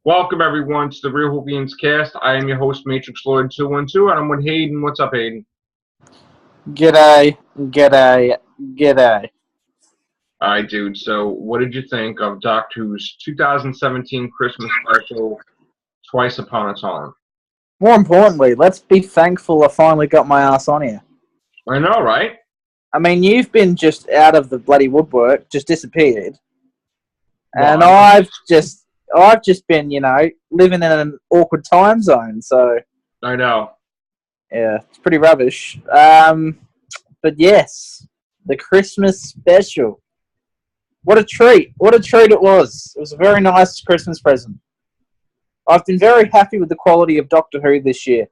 Welcome, everyone, to the Real Whovians cast. I am your host, Matrixlord212, and I'm with Hayden. What's up, Hayden? G'day. All right, dude. So what did you think of Doctor Who's 2017 Christmas special, Twice Upon a Time? More importantly, let's be thankful I finally got my ass on here. I know, right? I mean, you've been just out of the bloody woodwork, just disappeared. And Well, I've just been, living in an awkward time zone, so I know. yeah, it's pretty rubbish. But yes, the Christmas special. What a treat. What a treat it was. It was a very nice Christmas present. I've been very happy with the quality of Doctor Who this year.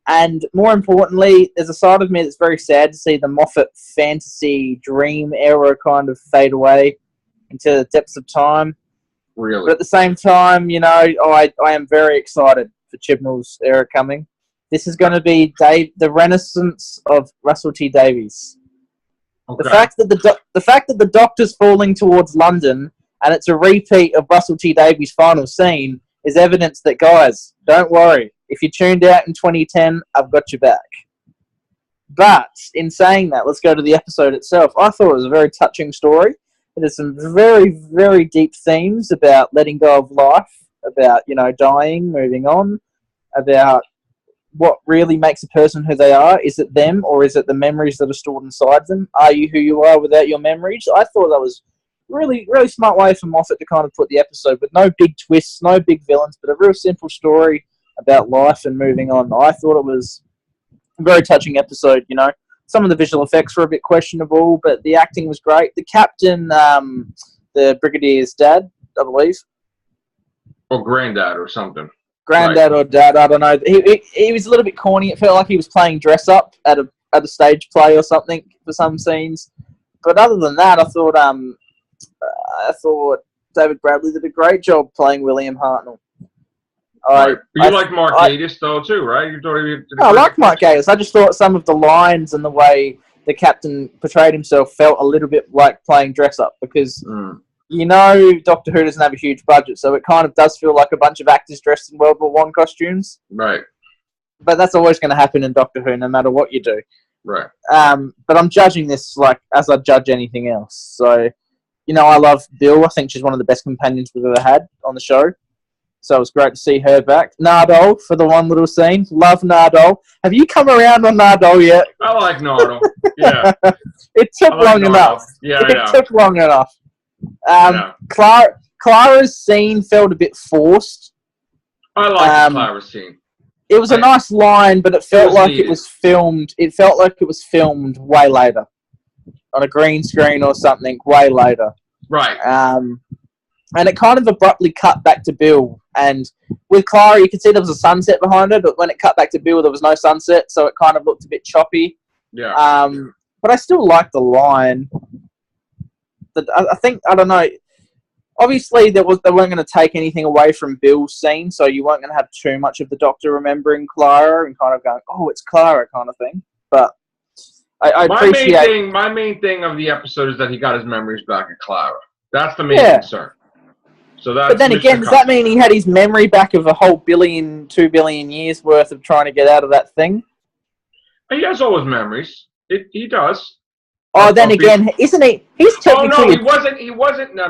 And more importantly, there's a side of me that's very sad to see the Moffat fantasy dream era kind of fade away into the depths of time. Really? But at the same time, I am very excited for Chibnall's era coming. This is going to be the renaissance of Russell T Davies. Okay. The fact that the Doctor's falling towards London and it's a repeat of Russell T Davies' final scene is evidence that, guys, don't worry. If you tuned out in 2010, I've got your back. But in saying that, let's go to the episode itself. I thought it was a very touching story. It has some very, very deep themes about letting go of life, about, dying, moving on, about what really makes a person who they are. Is it them, or is it the memories that are stored inside them? Are you who you are without your memories? I thought that was really, really smart way for Moffat to kind of put the episode with no big twists, no big villains, but a real simple story about life and moving on. I thought it was a very touching episode, Some of the visual effects were a bit questionable, but the acting was great. The captain, the Brigadier's dad, I believe. Or granddad or something. Granddad or dad, I don't know. He was a little bit corny. It felt like he was playing dress up at a stage play or something for some scenes. But other than that, I thought David Bradley did a great job playing William Hartnell. Right. You like Mark Gatiss, though, too, right? I like Mark Gatiss. I just thought some of the lines and the way the captain portrayed himself felt a little bit like playing dress up because, Doctor Who doesn't have a huge budget, so it kind of does feel like a bunch of actors dressed in World War I costumes. Right. But that's always going to happen in Doctor Who, no matter what you do. Right. But I'm judging this as I judge anything else. So, I love Bill. I think she's one of the best companions we've ever had on the show. So it was great to see her back. Nardole for the one little scene. Love Nardole. Have you come around on Nardole yet? I like Nardole. Yeah. It took long enough. Yeah, it took long enough. Yeah. Clara's scene felt a bit forced. I like Clara's scene. It was a nice line, but it felt like it was filmed. It felt like it was filmed way later, on a green screen or something. Way later. Right. And it kind of abruptly cut back to Bill. And with Clara, you could see there was a sunset behind her, but when it cut back to Bill, there was no sunset, so it kind of looked a bit choppy. Yeah. But I still like the line. I think, I don't know, obviously they weren't going to take anything away from Bill's scene, so you weren't going to have too much of the Doctor remembering Clara and kind of going, oh, it's Clara kind of thing. But I appreciate... My main thing of the episode is that he got his memories back at Clara. That's the main concern. So that's but then again, does that mean he had his memory back of a whole 2 billion years worth of trying to get out of that thing? He has all his memories. He does. Oh, then again, isn't he? He's technically... Oh, no, he wasn't. No.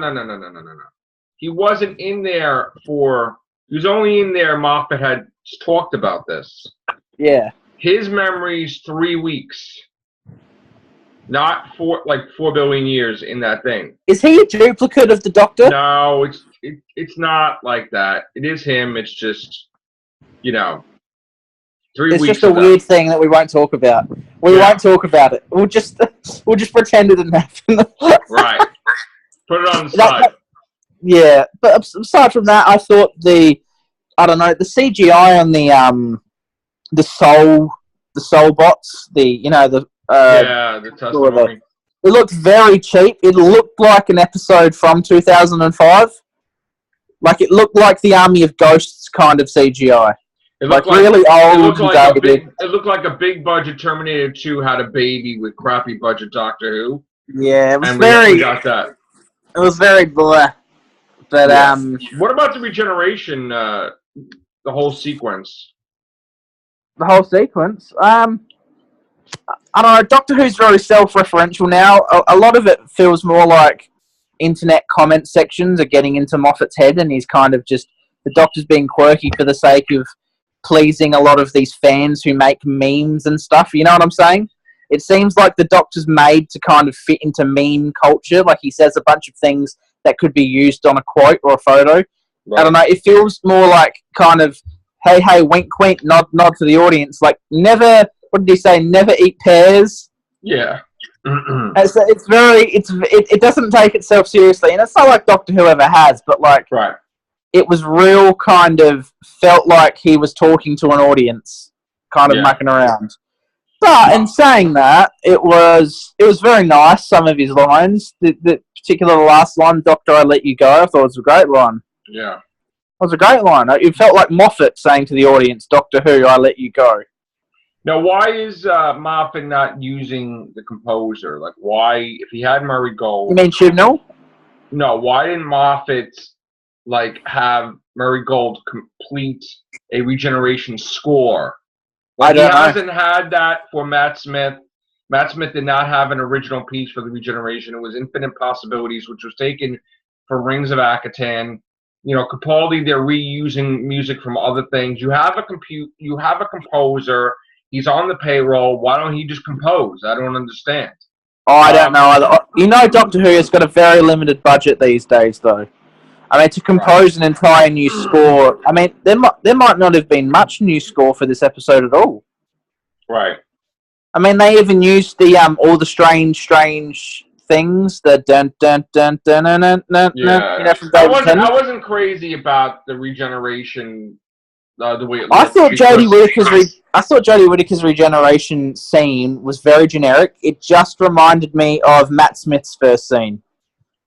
He wasn't in there for... He was only in there, Moffat had talked about this. Yeah. His memories 3 weeks. Not 4 billion years in that thing. Is he a duplicate of the Doctor? No, it's not like that. It is him. It's just, 3 weeks. It's just a weird thing that we won't talk about. We won't talk about it. We'll just pretend it didn't happen. Right. Put it on the side. Yeah, but aside from that, I thought the CGI on the soul bots, the testimony. It looked very cheap. It looked like an episode from 2005. Like, it looked like the Army of Ghosts kind of CGI. It looked like really old and dated. It looked like a big budget Terminator 2 had a baby with crappy budget Doctor Who. Yeah, it was we got that. It was very bleh. But Yeah. What about the regeneration? The whole sequence. the whole sequence. I don't know. Doctor Who's very self-referential now. A lot of it feels more like internet comment sections are getting into Moffat's head, and he's kind of just the Doctor's being quirky for the sake of pleasing a lot of these fans who make memes and stuff. You know what I'm saying? It seems like the Doctor's made to kind of fit into meme culture. Like he says a bunch of things that could be used on a quote or a photo. Right. I don't know. It feels more like kind of, hey, wink, wink, nod to the audience. Like never. What did he say? Never eat pears. Yeah. It doesn't take itself seriously, and it's not like Doctor Who ever has. But like, right. It was real. Kind of felt like he was talking to an audience, kind of mucking around. But in saying that, it was very nice. Some of his lines, the particular last line, "Doctor, I let you go," I thought it was a great line. Yeah, it was a great line. It felt like Moffat saying to the audience, "Doctor Who, I let you go." Now, why is Moffat not using the composer? Like, why, if he had Murray Gold? You mean Chibnall? No, why didn't Moffat like have Murray Gold complete a regeneration score? Like, he hasn't had that for Matt Smith. Matt Smith did not have an original piece for the regeneration. It was Infinite Possibilities, which was taken from Rings of Akatan. You know, Capaldi, they're reusing music from other things. You have a composer. He's on the payroll. Why don't he just compose? I don't understand. Oh, I don't know either. You know, Doctor Who has got a very limited budget these days, though. I mean, to compose an entire new score, I mean, there might not have been much new score for this episode at all. Right. I mean, they even used the all the strange things, the dun dun dun dun dun dun dun. Yeah. You know, from I wasn't crazy about the regeneration. The way it I thought Jodie Whittaker's regeneration scene was very generic. It just reminded me of Matt Smith's first scene,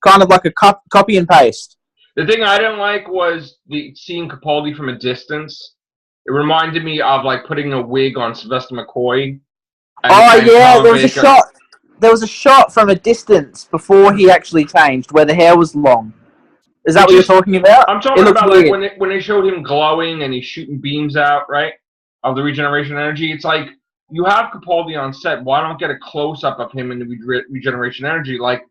kind of like a copy and paste. The thing I didn't like was seeing Capaldi from a distance. It reminded me of like putting a wig on Sylvester McCoy. There was a shot from a distance before he actually changed, where the hair was long. Is that what you're talking about? I'm talking about like when they showed him glowing and he's shooting beams out, right, of the regeneration energy. It's like you have Capaldi on set. Why don't get a close up of him in the regeneration energy, like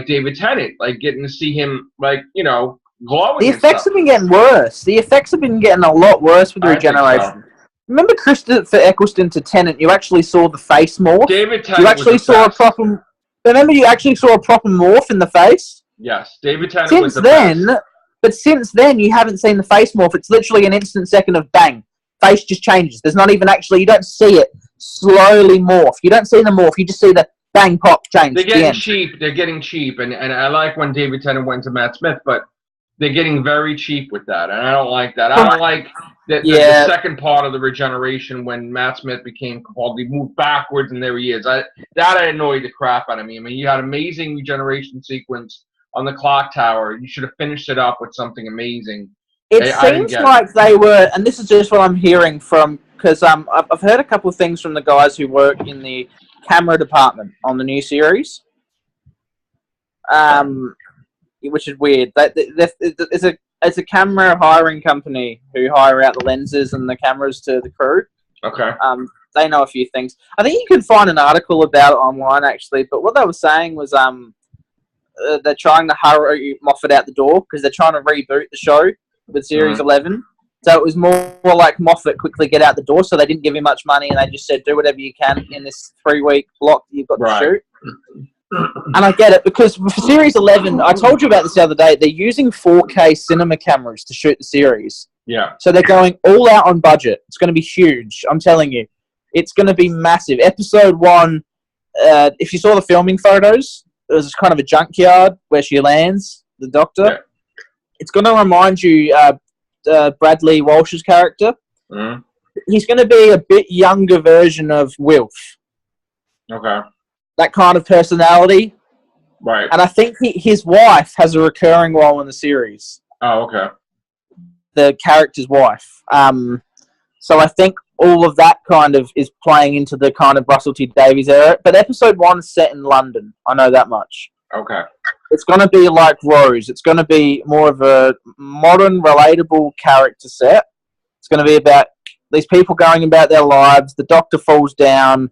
David Tennant, like getting to see him, like, you know, glowing. The effects have been getting worse. The effects have been getting a lot worse with the regeneration. So. Remember Christopher Eccleston to Tennant? You actually saw the face morph. David Tennant. You actually saw a proper. Remember, you actually saw a proper morph in the face. Yes, David Tennant was the best. But since then, you haven't seen the face morph. It's literally an instant second of bang. Face just changes. There's not even actually, you don't see it slowly morph. You don't see the morph. You just see the bang, pop, change. They're getting cheap. They're getting cheap. And I like when David Tennant went to Matt Smith, but they're getting very cheap with that. And I don't like that. I don't like the second part of the regeneration when Matt Smith became Capaldi, moved backwards, and there he is. That annoyed the crap out of me. I mean, you had amazing regeneration sequence on the clock tower. You should have finished it up with something amazing. It seems like they were, and this is just what I'm hearing from, because I've heard a couple of things from the guys who work in the camera department on the new series, which is weird. It's a camera hiring company who hire out the lenses and the cameras to the crew. Okay. They know a few things. I think you can find an article about it online, actually, but what they were saying was they're trying to hurry Moffat out the door because they're trying to reboot the show with Series 11. So it was more like Moffat quickly get out the door, so they didn't give him much money and they just said, do whatever you can in this 3-week block that you've got to shoot. And I get it, because for Series 11, I told you about this the other day, they're using 4K cinema cameras to shoot the series. Yeah. So they're going all out on budget. It's going to be huge, I'm telling you. It's going to be massive. Episode 1, if you saw the filming photos, it was kind of a junkyard where she lands, the Doctor. Yeah. It's going to remind you Bradley Walsh's character. Mm. He's going to be a bit younger version of Wilf. Okay. That kind of personality. Right. And I think his wife has a recurring role in the series. Oh, okay. The character's wife. So I think all of that kind of is playing into the kind of Russell T Davies era. But episode 1 is set in London. I know that much. Okay. It's going to be like Rose. It's going to be more of a modern, relatable character set. It's going to be about these people going about their lives. The Doctor falls down,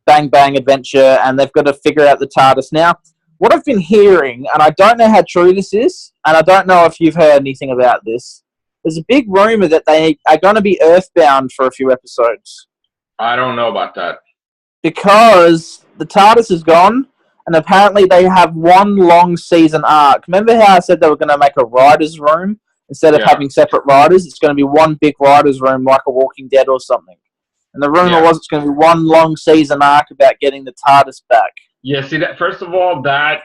bang, bang, adventure, and they've got to figure out the TARDIS. Now, what I've been hearing, and I don't know how true this is, and I don't know if you've heard anything about this, there's a big rumor that they are going to be Earthbound for a few episodes. I don't know about that. Because the TARDIS is gone, and apparently they have one long season arc. Remember how I said they were going to make a writer's room instead of having separate writers? It's going to be one big writer's room like a Walking Dead or something. And the rumor was it's going to be one long season arc about getting the TARDIS back. Yeah, see that. First of all, that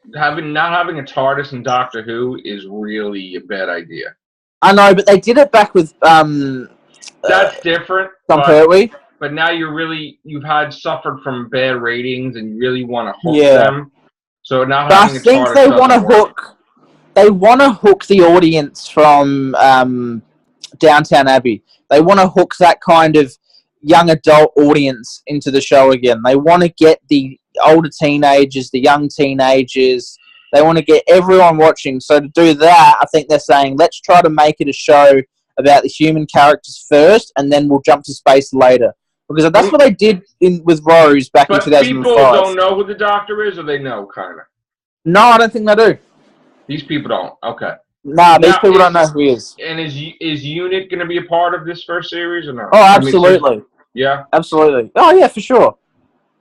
not having a TARDIS in Doctor Who is really a bad idea. I know, but they did it back with that's different. Tom Pertwee. But now you've suffered from bad ratings, and you really want to hook them. So now having a TARDIS I think they want to hook. They want to hook the audience from Downton Abbey. They want to hook that kind of young adult audience into the show again. They want to get the older teenagers, the young teenagers. They want to get everyone watching. So to do that, I think they're saying, let's try to make it a show about the human characters first, and then we'll jump to space later. Because that's what they did with Rose back in 2005. But people don't know who the Doctor is, or they know, kind of? No, I don't think they do. These people don't? Okay. Nah, these people don't know who he is. And is UNIT going to be a part of this first series, or no? Oh, absolutely. Yeah? Absolutely. Oh, yeah, for sure.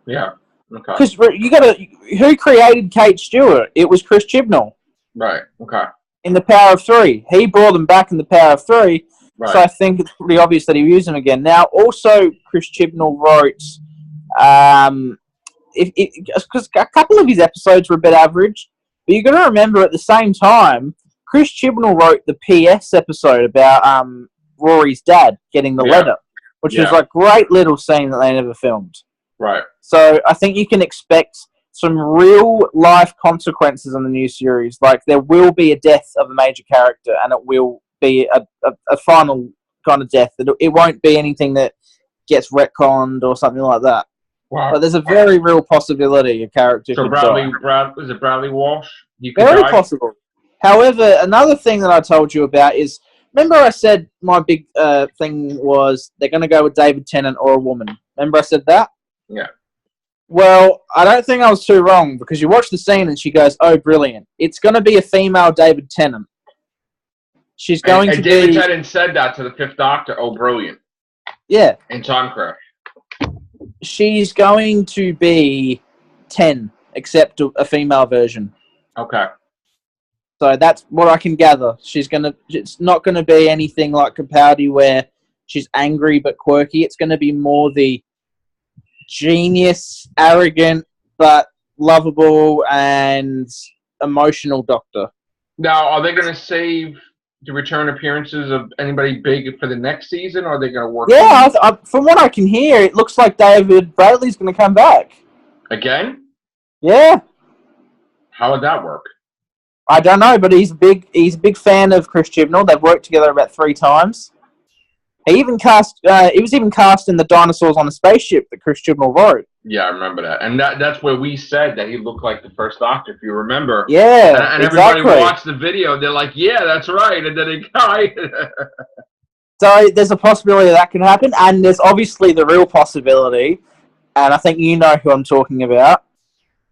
Yeah. Okay. Because who created Kate Stewart? It was Chris Chibnall. Right. Okay. In The Power of Three. He brought them back in The Power of Three. Right. So I think it's pretty obvious that he used them again. Now, also, Chris Chibnall wrote, because a couple of his episodes were a bit average, but you've got to remember at the same time, Chris Chibnall wrote the PS episode about Rory's dad getting the letter, which was a great little scene that they never filmed. Right. So I think you can expect some real life consequences in the new series. Like, there will be a death of a major character, and it will be a final kind of death. It won't be anything that gets retconned or something like that. Wow. But there's a very real possibility a character could die. Was it Bradley Walsh? Very possible. However, another thing that I told you about is, remember I said my big thing was they're going to go with David Tennant or a woman. Remember I said that? Yeah. Well, I don't think I was too wrong, because you watch the scene and she goes, oh, brilliant. It's going to be a female David Tennant. She's going to be... David Tennant said that to the Fifth Doctor. Oh, brilliant. Yeah. In Timecraft. She's going to be 10, except a female version. Okay. So that's what I can gather. It's not going to be anything like Capaldi where she's angry but quirky. It's going to be more the genius, arrogant, but lovable and emotional Doctor. Now, are they going to save the return appearances of anybody big for the next season, or are they going to work? Yeah, from what I can hear, it looks like David Bradley's going to come back. Again? Yeah. How would that work? I don't know, but he's a big fan of Chris Chibnall. They've worked together about 3 times. He was even cast in the Dinosaurs on a Spaceship that Chris Chibnall wrote. Yeah, I remember that. And that's where we said that he looked like the first Doctor, if you remember. Yeah, and everybody watched the video. They're like, yeah, that's right. And then he died. So there's a possibility that can happen. And there's obviously the real possibility, and I think you know who I'm talking about,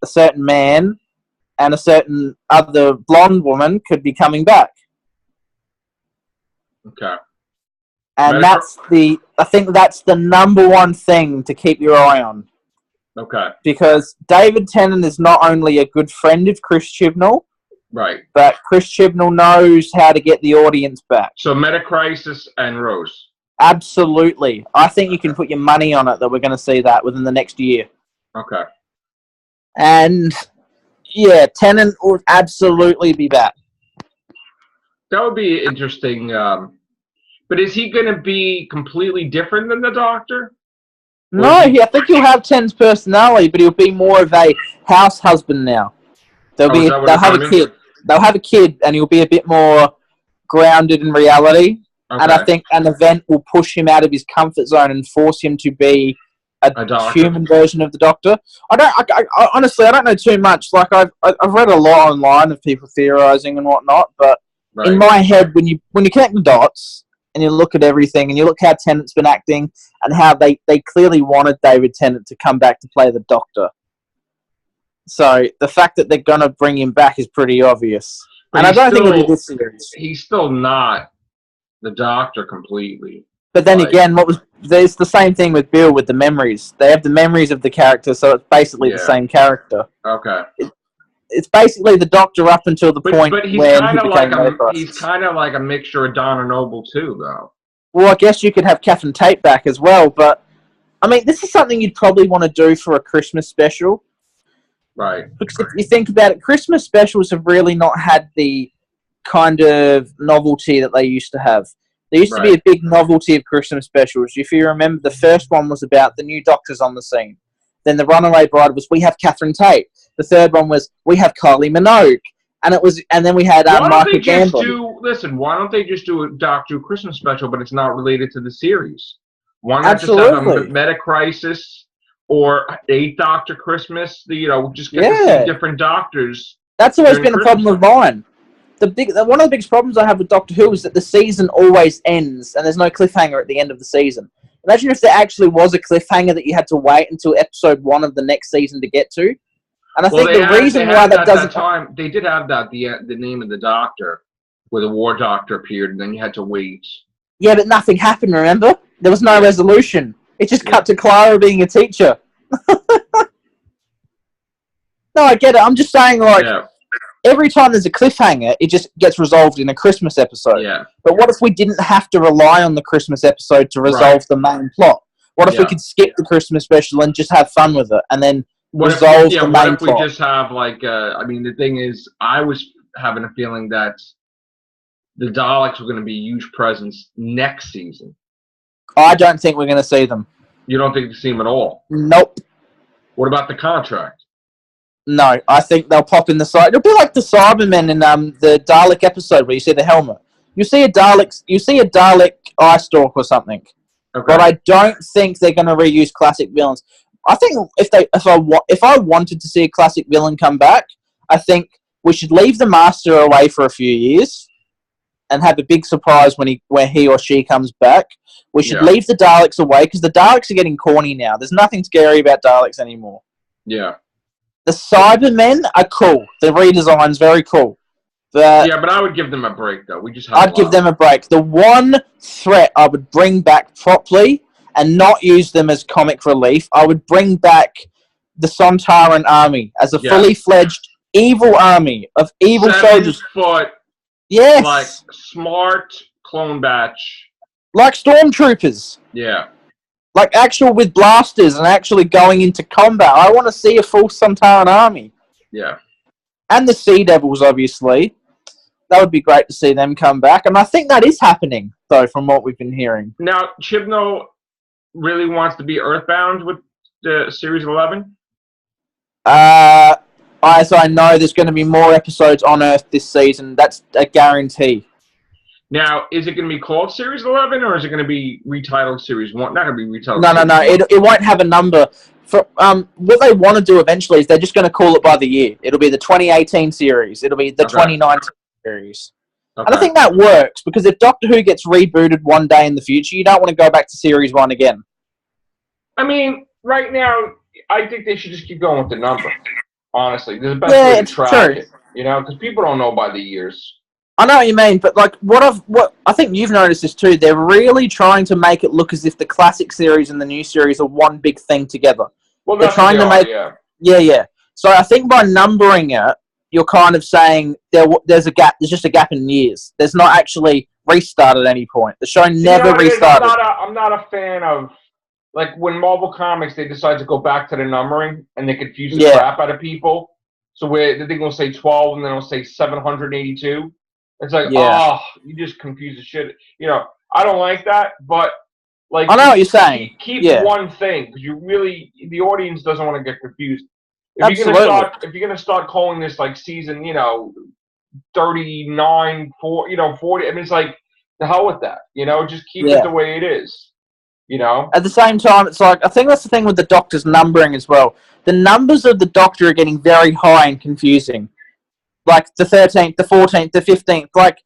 a certain man and a certain other blonde woman could be coming back. Okay. And I think that's the number one thing to keep your eye on. Okay. Because David Tennant is not only a good friend of Chris Chibnall, right, but Chris Chibnall knows how to get the audience back. So Metacrisis and Rose. Absolutely. I think you can put your money on it that we're going to see that within the next year. Okay. And, yeah, Tennant will absolutely be back. That would be interesting. But is he going to be completely different than the Doctor? No, I think he'll have Tennant's personality, but he'll be more of a house husband now. They'll have a kid. They'll have a kid, and he'll be a bit more grounded in reality. Okay. And I think an event will push him out of his comfort zone and force him to be a human version of the Doctor. I honestly, I don't know too much. Like I've read a lot online of people theorizing and whatnot, but in my head, when you connect the dots and you look at everything and you look how Tennant's been acting and how they clearly wanted David Tennant to come back to play the Doctor. So the fact that they're gonna bring him back is pretty obvious, and I don't think it'll be this series. He's still not the Doctor completely. But then again, there's the same thing with Bill with the memories. They have the memories of the character, so it's basically the same character. Okay. It's basically the Doctor up until the point but he's when kind he of became he's kind of like a mixture of Donna Noble too, though. Well, I guess you could have Catherine Tate back as well, but I mean, this is something you'd probably want to do for a Christmas special. Right. Because if you think about it, Christmas specials have really not had the kind of novelty that they used to have. There used to be a big novelty of Christmas specials. If you remember, the first one was about the new Doctors on the scene. Then the Runaway Bride was, we have Catherine Tate. The third one was, we have Kylie Minogue. And then we had Michael Gambon. Listen, why don't they just do a Doctor Who Christmas special, but it's not related to the series? Why not just have a Meta Crisis or a Doctor Christmas? Just get to see different Doctors. That's always been a problem of mine. One of the biggest problems I have with Doctor Who is that the season always ends and there's no cliffhanger at the end of the season. Imagine if there actually was a cliffhanger that you had to wait until episode 1 of the next season to get to. And I think the reason why that doesn't... They did have that, the name of the Doctor, where the War Doctor appeared, and then you had to wait. Yeah, but nothing happened, remember? There was no resolution. It just cut to Clara being a teacher. No, I get it. I'm just saying, every time there's a cliffhanger, it just gets resolved in a Christmas episode. Yeah. But what if we didn't have to rely on the Christmas episode to resolve the main plot? What if we could skip the Christmas special and just have fun with it, and then resolve the main plot? What if we just have, the thing is, I was having a feeling that the Daleks were going to be a huge presence next season. I don't think we're going to see them. You don't think you see them at all? Nope. What about the contract? No, I think they'll pop in the side. It'll be like the Cybermen in the Dalek episode where you see the helmet. You see a Dalek eye stalk or something. Okay. But I don't think they're going to reuse classic villains. I think if I wanted to see a classic villain come back, I think we should leave the Master away for a few years and have a big surprise when he or she comes back. We should leave the Daleks away because the Daleks are getting corny now. There's nothing scary about Daleks anymore. Yeah. The Cybermen are cool. The redesign's very cool. But I would give them a break, though. I'd give them a break. The one threat I would bring back properly and not use them as comic relief, I would bring back the Sontaran army as a fully fledged evil army of evil soldiers. 7 foot. Yes. Like smart clone batch. Like stormtroopers. Yeah. Like actual with blasters and actually going into combat. I want to see a full Sontaran army. Yeah. And the Sea Devils, obviously. That would be great to see them come back. And I think that is happening, though, from what we've been hearing. Now, Chibnall really wants to be Earthbound with the Series 11? As I know, there's going to be more episodes on Earth this season. That's a guarantee. Now, is it going to be called Series 11, or is it going to be retitled Series 1? Not going to be retitled. No. It won't have a number. What they want to do eventually is they're just going to call it by the year. It'll be the 2018 series. It'll be the 2019 series. Okay. And I think that works, because if Doctor Who gets rebooted one day in the future, you don't want to go back to Series 1 again. I mean, right now, I think they should just keep going with the number. Honestly, there's a best way to track it. Because people don't know by the years. I know what you mean, but what I think you've noticed this too. They're really trying to make it look as if the classic series and the new series are one big thing together. Well, they're trying to make yeah. So I think by numbering it, you're kind of saying there's a gap. There's just a gap in years. There's not actually restart at any point. The show never restarted. I'm not a fan of when Marvel Comics they decide to go back to the numbering and they confuse the crap out of people. So they're going to say 12 and then they'll say 782. It's you just confuse the shit. I don't like that, but I know what you're saying. Keep one thing, because the audience doesn't want to get confused. If you're gonna start calling this season, 39, 40, 40. I mean, it's the hell with that. Just keep it the way it is. You know? At the same time, it's like, I think that's the thing with the Doctor's numbering as well. The numbers of the Doctor are getting very high and confusing. Like the 13th, the 14th, the 15th. Like,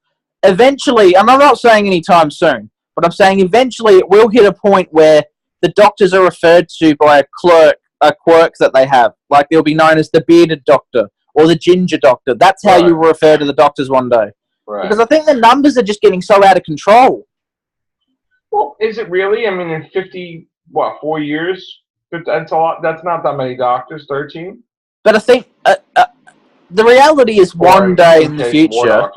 eventually, and I'm not saying anytime soon, but I'm saying eventually it will hit a point where the Doctors are referred to by a quirk that they have. Like, they'll be known as the Bearded Doctor or the Ginger Doctor. That's how you will refer to the Doctors one day. Right. Because I think the numbers are just getting so out of control. Well, is it really? I mean, in 4 years? That's a lot. That's not that many Doctors, 13? But I think the reality is one day in the future.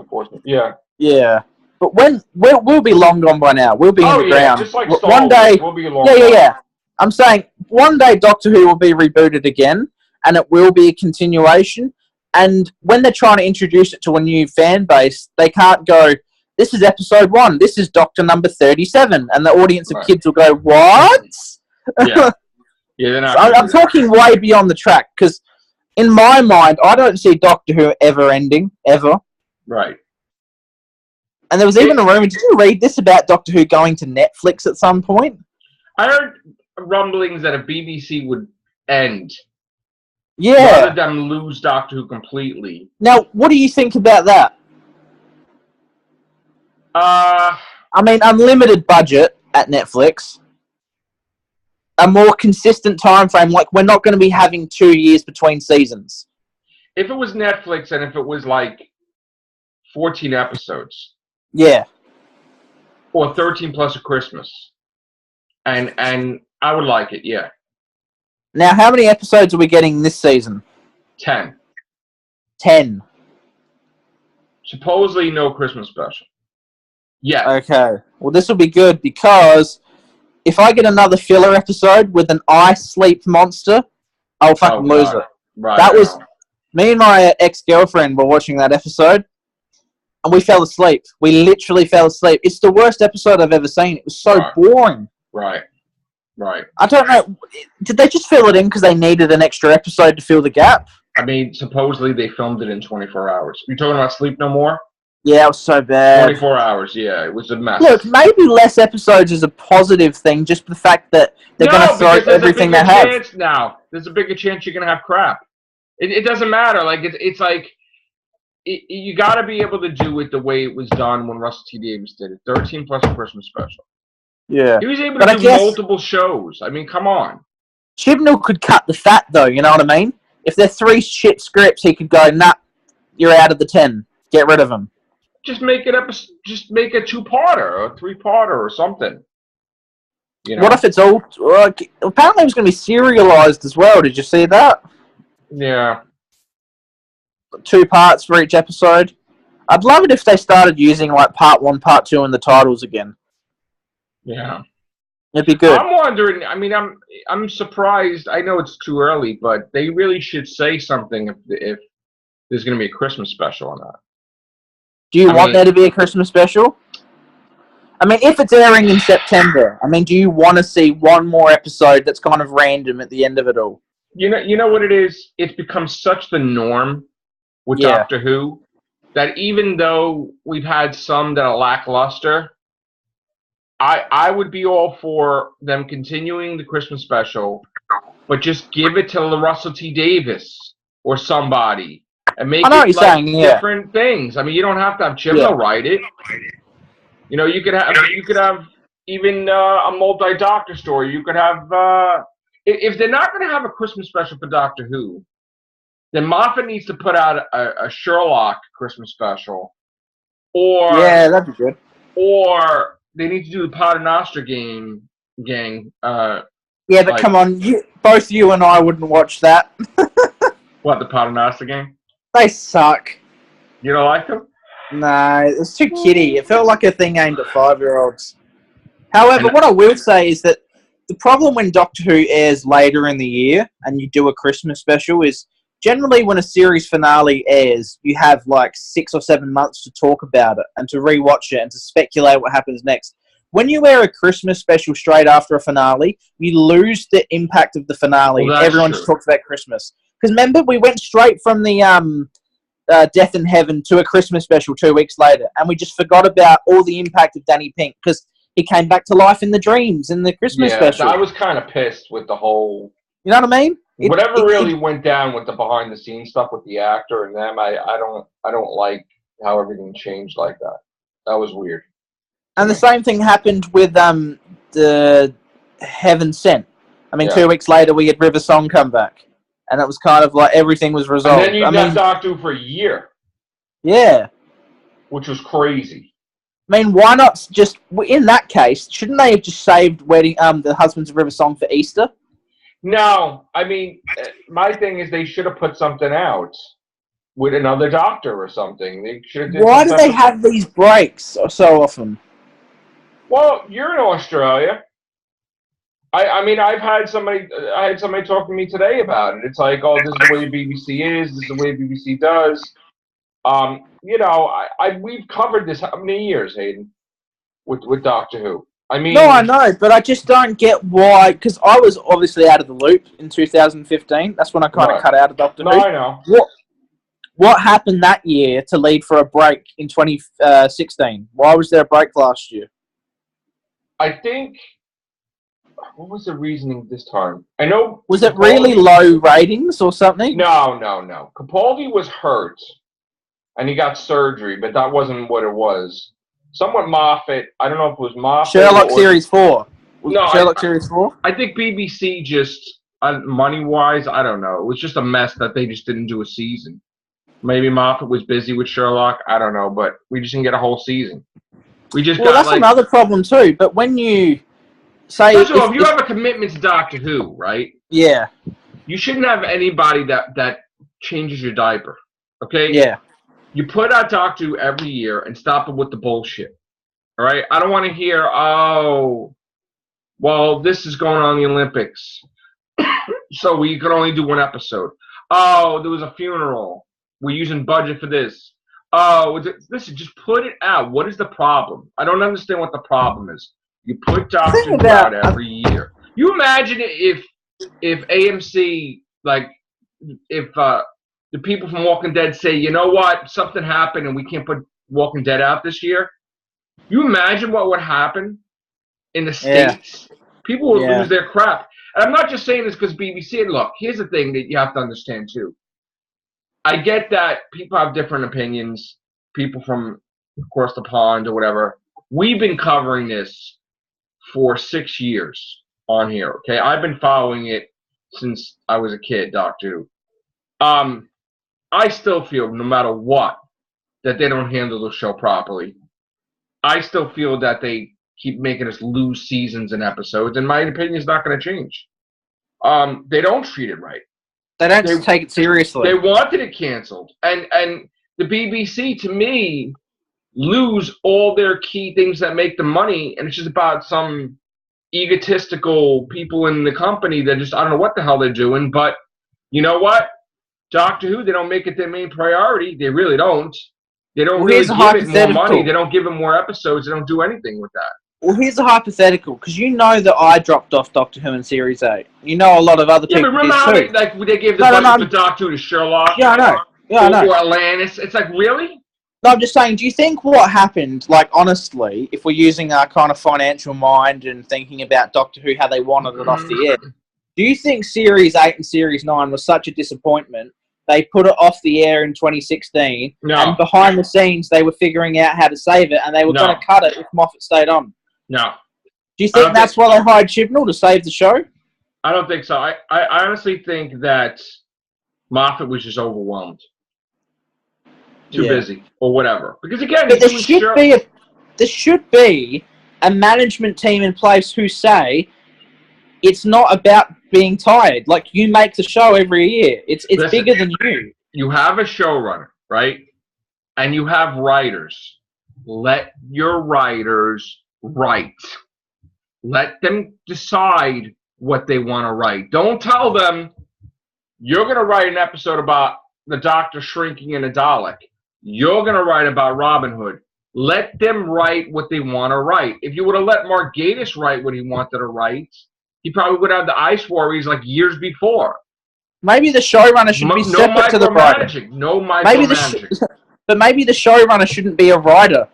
Yeah. Yeah. But we'll be long gone by now. We'll be in the ground. Just like one day. We'll be long Yeah. I'm saying one day Doctor Who will be rebooted again, and it will be a continuation. And when they're trying to introduce it to a new fan base, they can't go, this is episode 1, this is Doctor number 37, and the audience of kids will go, what? Yeah. They're not. So I'm talking way beyond the track, because in my mind, I don't see Doctor Who ever ending, ever. Right. And there was even a rumor, did you read this about Doctor Who going to Netflix at some point? I heard rumblings that a BBC would end. Yeah. Rather than lose Doctor Who completely. Now, what do you think about that? I mean, unlimited budget at Netflix. A more consistent time frame. Like, we're not going to be having 2 years between seasons. If it was Netflix and if it was like 14 episodes. Yeah. Or 13 plus a Christmas. And I would like it, yeah. Now, how many episodes are we getting this season? 10. 10. Supposedly no Christmas special. Yeah. Okay. Well, this will be good because if I get another filler episode with an ice sleep monster, I'll fucking lose it. Right. That was... Me and my ex-girlfriend were watching that episode, and we fell asleep. We literally fell asleep. It's the worst episode I've ever seen. It was so boring. Right. I don't know. Did they just fill it in because they needed an extra episode to fill the gap? I mean, supposedly they filmed it in 24 hours. You talking about Sleep No More? Yeah, it was so bad. 24 hours, yeah. It was a mess. Look, maybe less episodes is a positive thing, just the fact that they're going to throw everything they have. Now, there's a bigger chance you're going to have crap. It doesn't matter. Like, it's like... you got to be able to do it the way it was done when Russell T. Davies did it. 13 plus a Christmas special. Yeah. He was able to do multiple shows. I mean, come on. Chibnall could cut the fat, though, you know what I mean? If they're 3 shit scripts, he could go, nah, you're out of the 10. Get rid of them. Just make it just make a 2-parter or a 3-parter or something. You know? What if it's all... apparently it was going to be serialized as well. Did you see that? Yeah. 2 parts for each episode. I'd love it if they started using, like, part 1, part 2 in the titles again. Yeah. It'd be good. I'm wondering, I mean, I'm surprised. I know it's too early, but they really should say something if there's going to be a Christmas special on that. Do you want there to be a Christmas special? I mean, if it's airing in September, I mean, do you want to see one more episode that's kind of random at the end of it all? You know what it is? It's become such the norm with Doctor Who that even though we've had some that are lackluster, I would be all for them continuing the Christmas special, but just give it to Russell T. Davies or somebody and make it like different things. I mean, you don't have to have Chibnall write it. You know, you could have even a multi-Doctor story. You could have if they're not going to have a Christmas special for Doctor Who, then Moffat needs to put out a Sherlock Christmas special, or that'd be good. Or they need to do the Paternoster gang. But come on, both you and I wouldn't watch that. What, the Paternoster gang? They suck. You don't like them? No, it's too kiddie. It felt like a thing aimed at 5-year-olds. However, what I will say is that the problem when Doctor Who airs later in the year and you do a Christmas special is generally when a series finale airs, you have like 6 or 7 months to talk about it and to rewatch it and to speculate what happens next. When you air a Christmas special straight after a finale, you lose the impact of the finale. Well, everyone just talks about Christmas. Because remember, we went straight from the Death in Heaven to a Christmas special 2 weeks later, and we just forgot about all the impact of Danny Pink. Because he came back to life in the dreams in the Christmas special. I was kind of pissed with the whole. You know what I mean? Whatever really went down with the behind the scenes stuff with the actor and them, I don't like how everything changed like that. That was weird. And the same thing happened with the Heaven Sent. I mean, 2 weeks later we had River Song come back, and it was kind of like everything was resolved. And then you got Doctor Who for a year. Yeah. Which was crazy. I mean, why not just in that case? Shouldn't they have just saved the Husbands of River Song for Easter? No, I mean, my thing is they should have put something out with another Doctor or something. They should have. Why do they have these breaks so often? Well, you're in Australia. I mean, I had somebody talk to me today about it. It's like, oh, this is the way the BBC is. This is the way the BBC does. You know, we've covered this how many years, Hayden, with Doctor Who. I mean, no, I know, but I just don't get why. Because I was obviously out of the loop in 2015. That's when I kind of cut out of Doctor Who. No, I know. What happened that year to lead for a break in 2016? Why was there a break last year? I think. What was the reasoning this time? I know. Was it really low ratings or something? No. Capaldi was hurt, and he got surgery, but that wasn't what it was. Somewhat Moffat. I don't know if it was Moffat. Sherlock Series 4. No, Sherlock Series 4? I think BBC just, money-wise, I don't know. It was just a mess that they just didn't do a season. Maybe Moffat was busy with Sherlock. I don't know, but we just didn't get a whole season. We just got, that's another problem, too. But when you say... First of all, if you have a commitment to Doctor Who, right? Yeah. You shouldn't have anybody that changes your diaper, okay? Yeah. You put out Doctor Who every year and stop it with the bullshit. All right? I don't want to hear, oh, well, this is going on in the Olympics, so we could only do one episode. Oh, there was a funeral. We're using budget for this. Oh, listen, just put it out. What is the problem? I don't understand what the problem is. You put Doctor Who out every year. You imagine if AMC, like, if the people from Walking Dead say, you know what, something happened and we can't put Walking Dead out this year. You imagine what would happen in the States? Yeah. People would lose their crap. And I'm not just saying this because BBC. And look, here's the thing that you have to understand too. I get that people have different opinions. People from across the pond or whatever. We've been covering this for 6 years on here. Okay, I've been following it since I was a kid. Doctor Who. I still feel, no matter what, that they don't handle the show properly. I still feel that they keep making us lose seasons and episodes, and my opinion is not going to change. They don't treat it right. They don't take it seriously. They wanted it canceled. And the BBC, to me, lose all their key things that make them money, and it's just about some egotistical people in the company that just, I don't know what the hell they're doing, but you know what? Doctor Who, they don't make it their main priority. They really don't. They don't really give it more money. They don't give it more episodes. They don't do anything with that. Well, here's a hypothetical, because you know that I dropped off Doctor Who in Series 8. You know a lot of other people but remember how they gave the budget for Doctor Who to Sherlock? Yeah, I know. Yeah, I know. Or Atlantis. It's like, really? No, I'm just saying, do you think what happened, like, honestly, if we're using our kind of financial mind and thinking about Doctor Who, how they wanted it off the air, do you think Series 8 and Series 9 was such a disappointment, they put it off the air in 2016, and behind the scenes they were figuring out how to save it, and they were going to cut it if Moffat stayed on? No. Do you think that's why they hired Chibnall, to save the show? I don't think so. I honestly think that Moffat was just overwhelmed. Too busy, or whatever. Because again, but there should be a management team in place who say it's not about being tired. Like, you make the show every year. It's bigger than you. You have a showrunner, right? And you have writers. Let your writers write. Let them decide what they want to write. Don't tell them you're going to write an episode about the Doctor shrinking in a Dalek. You're going to write about Robin Hood. Let them write what they want to write. If you would have let Mark Gatiss write what he wanted to write, he probably would have the Ice Warriors like years before. Maybe the showrunner should be separate to the writer. No micromanaging. But maybe the showrunner shouldn't be a writer.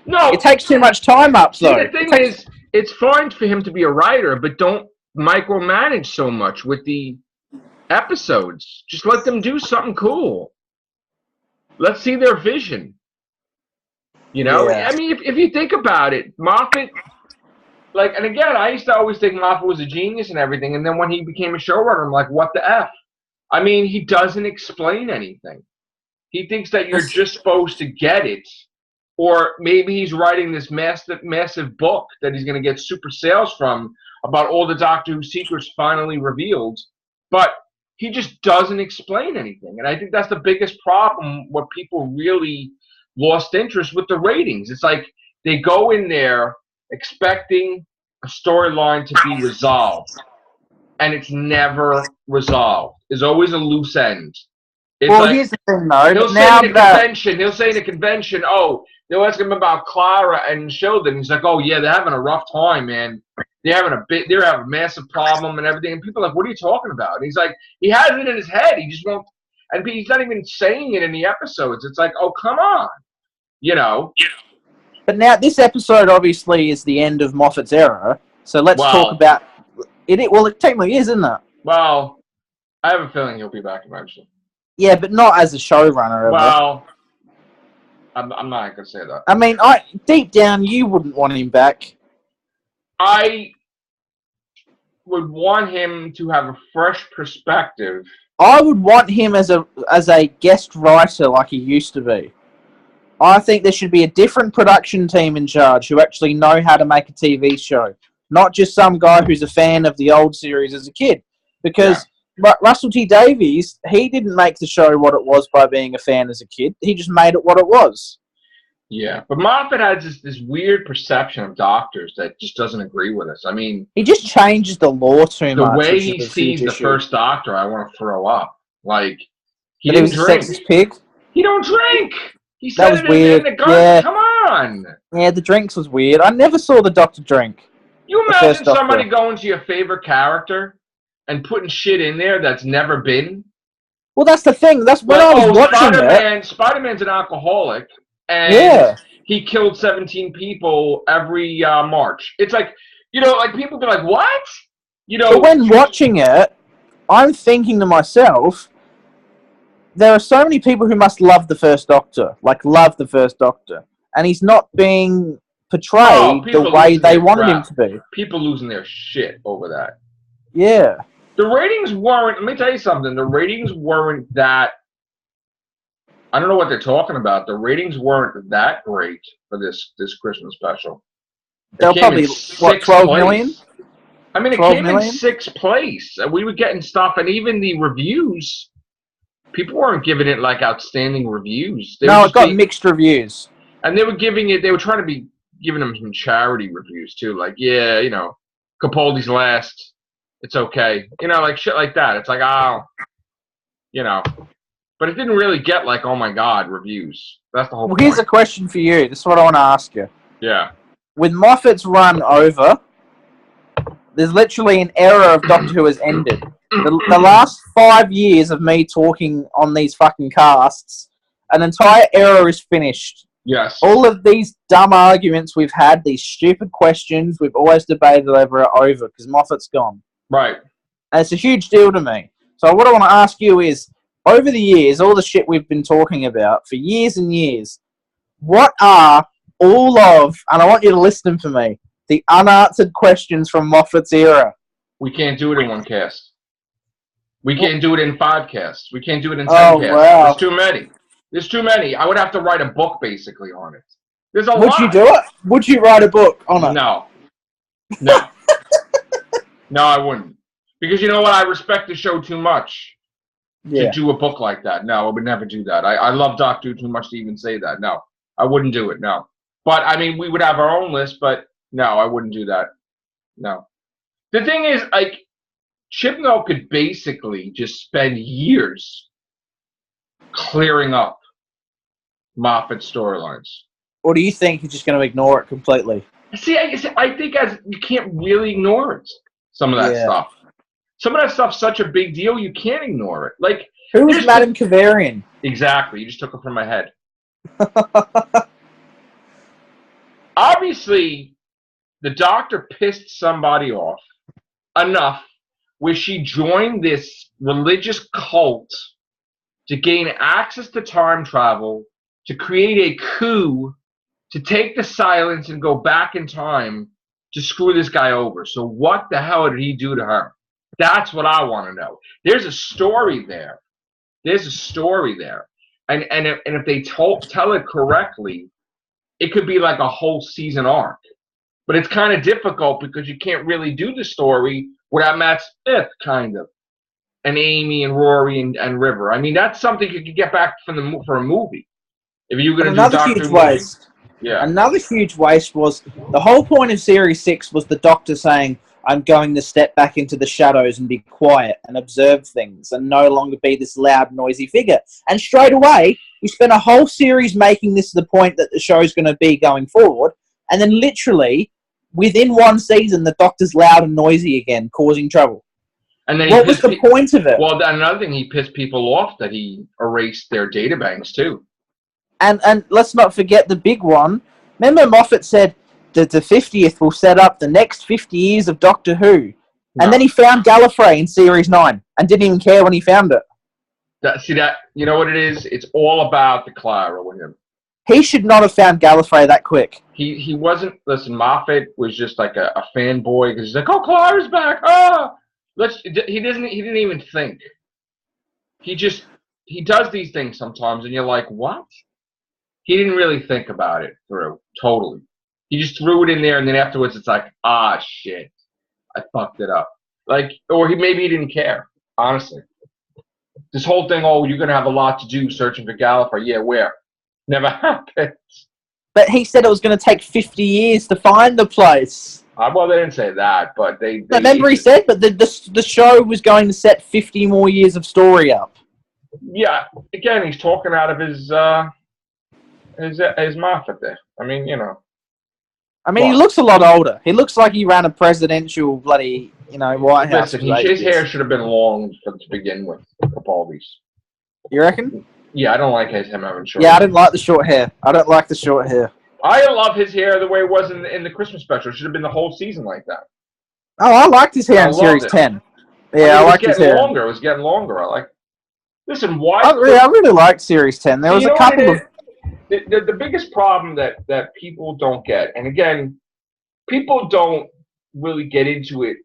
No, it takes too much time up. See, the thing is, it's fine for him to be a writer, but don't micromanage so much with the episodes. Just let them do something cool. Let's see their vision. You know, Yeah. I mean, if you think about it, Moffat, like, and again, I used to always think Moffat was a genius and everything, and then when he became a showrunner, I'm like, what the F? I mean, he doesn't explain anything. He thinks that you're just supposed to get it, or maybe he's writing this massive book that he's going to get super sales from about all the Doctor Who secrets finally revealed, but he just doesn't explain anything. And I think that's the biggest problem where people really lost interest with the ratings. It's like they go in there expecting a storyline to be resolved, and it's never resolved. There's always a loose end. It's well, like, here's the thing, though. He'll say in a convention, oh, they'll ask him about Clara and Sheldon. He's like, oh yeah, they're having a rough time, man. They're having a massive problem and everything. And people are like, what are you talking about? And he's like, he has it in his head. He just won't, and he's not even saying it in the episodes. It's like, oh, come on, you know. But now this episode obviously is the end of Moffat's era. So let's talk about it. Well, it technically is, isn't it? Well, I have a feeling he'll be back eventually. Yeah, but not as a showrunner. Well, I'm not going to say that. I mean, deep down, you wouldn't want him back. I would want him to have a fresh perspective. I would want him as a guest writer like he used to be. I think there should be a different production team in charge who actually know how to make a TV show. Not just some guy who's a fan of the old series as a kid. Because Russell T Davies, he didn't make the show what it was by being a fan as a kid. He just made it what it was. Yeah, but Moffat has this weird perception of doctors that just doesn't agree with us. I mean, he just changes the lore too much. The way he sees the first Doctor, I want to throw up. Like, he didn't drink. Sexist pig. He don't drink. He that was weird. In the gun. Yeah. Come on. Yeah, the drinks was weird. I never saw the Doctor drink. You imagine somebody going to your favorite character and putting shit in there that's never been? Well, that's the thing. That's when I was watching it. Spider-Man's an alcoholic, and he killed 17 people every March. It's like, you know, like people be like, what? You know. But when watching it, I'm thinking to myself, there are so many people who must love the first Doctor, and he's not being portrayed the way they wanted him to be. People losing their shit over that. Yeah. The ratings weren't, let me tell you something, the ratings weren't that, I don't know what they're talking about. The ratings weren't that great for this Christmas special. They'll probably, 12 million? I mean, it came in 6th place. We were getting stuff, and even the reviews, people weren't giving it like outstanding reviews. No, it got mixed reviews. And they were trying to be giving them some charity reviews too. Like, yeah, you know, Capaldi's last. It's okay. You know, like shit like that. It's like, oh, you know. But it didn't really get like, oh my God, reviews. That's the whole point. Here's a question for you. This is what I want to ask you. Yeah. With Moffat's run over, there's literally an era of Doctor Who has ended. The last 5 years of me talking on these fucking casts, an entire era is finished. Yes. All of these dumb arguments we've had, these stupid questions we've always debated over are over because Moffat's gone. Right. And it's a huge deal to me. So what I want to ask you is, over the years, all the shit we've been talking about for years and years, what are all of, and I want you to listen for me, the unanswered questions from Moffat's era? We can't do it in one cast. We can't do it in 5 casts. We can't do it in 10 casts. Wow. There's too many. There's too many. I would have to write a book basically on it. There's a lot. Would you do it? Would you write a book on it? No. No. No, I wouldn't. Because you know what? I respect the show too much to do a book like that. No, I would never do that. I love Doctor Who too much to even say that. No, I wouldn't do it. No. But, I mean, we would have our own list, but no, I wouldn't do that. No. The thing is, like, Chibnall could basically just spend years clearing up Moffat's storylines. Or do you think he's just going to ignore it completely? See, I think you can't really ignore it. Some of that stuff. Some of that stuff's such a big deal, you can't ignore it. Like, who is Madame Kavarian? Exactly. You just took it from my head. obviously the doctor pissed somebody off enough where she joined this religious cult to gain access to time travel, to create a coup, to take the silence and go back in time to screw this guy over. So what the hell did he do to her? That's what I want to know. There's a story there. There's a story there. And if they tell it correctly, it could be like a whole season arc. But it's kind of difficult because you can't really do the story without Matt Smith, kind of, and Amy and Rory and River. I mean, that's something you could get back from for a movie. If you're going to do Doctor Who waste. Yeah. Another huge waste was the whole point of Series 6 was the Doctor saying, I'm going to step back into the shadows and be quiet and observe things and no longer be this loud, noisy figure. And straight away, we spent a whole series making this the point that the show's going to be going forward. And then literally, within one season, the Doctor's loud and noisy again, causing trouble. And then what was the point of it? Well, another thing, he pissed people off that he erased their databanks, too. And let's not forget the big one. Remember Moffat said that the 50th will set up the next 50 years of Doctor Who. And then he found Gallifrey in Series 9 and didn't even care when he found it. You know what it is? It's all about the Clara with him. He should not have found Gallifrey that quick. He wasn't. Listen, Moffat was just like a fanboy because he's like, "Oh, Clara's back! Ah, he didn't even think. He does these things sometimes, and you're like, what? He didn't really think about it through totally. He just threw it in there, and then afterwards, it's like, ah, shit, I fucked it up. Like, or maybe he didn't care. Honestly, this whole thing. Oh, you're gonna have a lot to do searching for Gallifrey. Yeah, where? Never happened. But he said it was going to take 50 years to find the place. Well, they didn't say that, but they remember he said, but the show was going to set 50 more years of story up. Yeah, again, he's talking out of his mouth there. I mean, you know. I mean, he looks a lot older. He looks like he ran a presidential bloody, White House. Listen, his hair should have been long to begin with, Capaldi's. You reckon? Yeah, I don't like him having short hair. Yeah, I didn't like the short hair. I don't like the short hair. I love his hair the way it was in the Christmas special. It should have been the whole season like that. Oh, I liked his hair in Series 10. Yeah, I liked his hair. It was getting longer. I like. Listen, why? I really liked Series 10. There was a couple of. The biggest problem that people don't get, and again, people don't really get into it.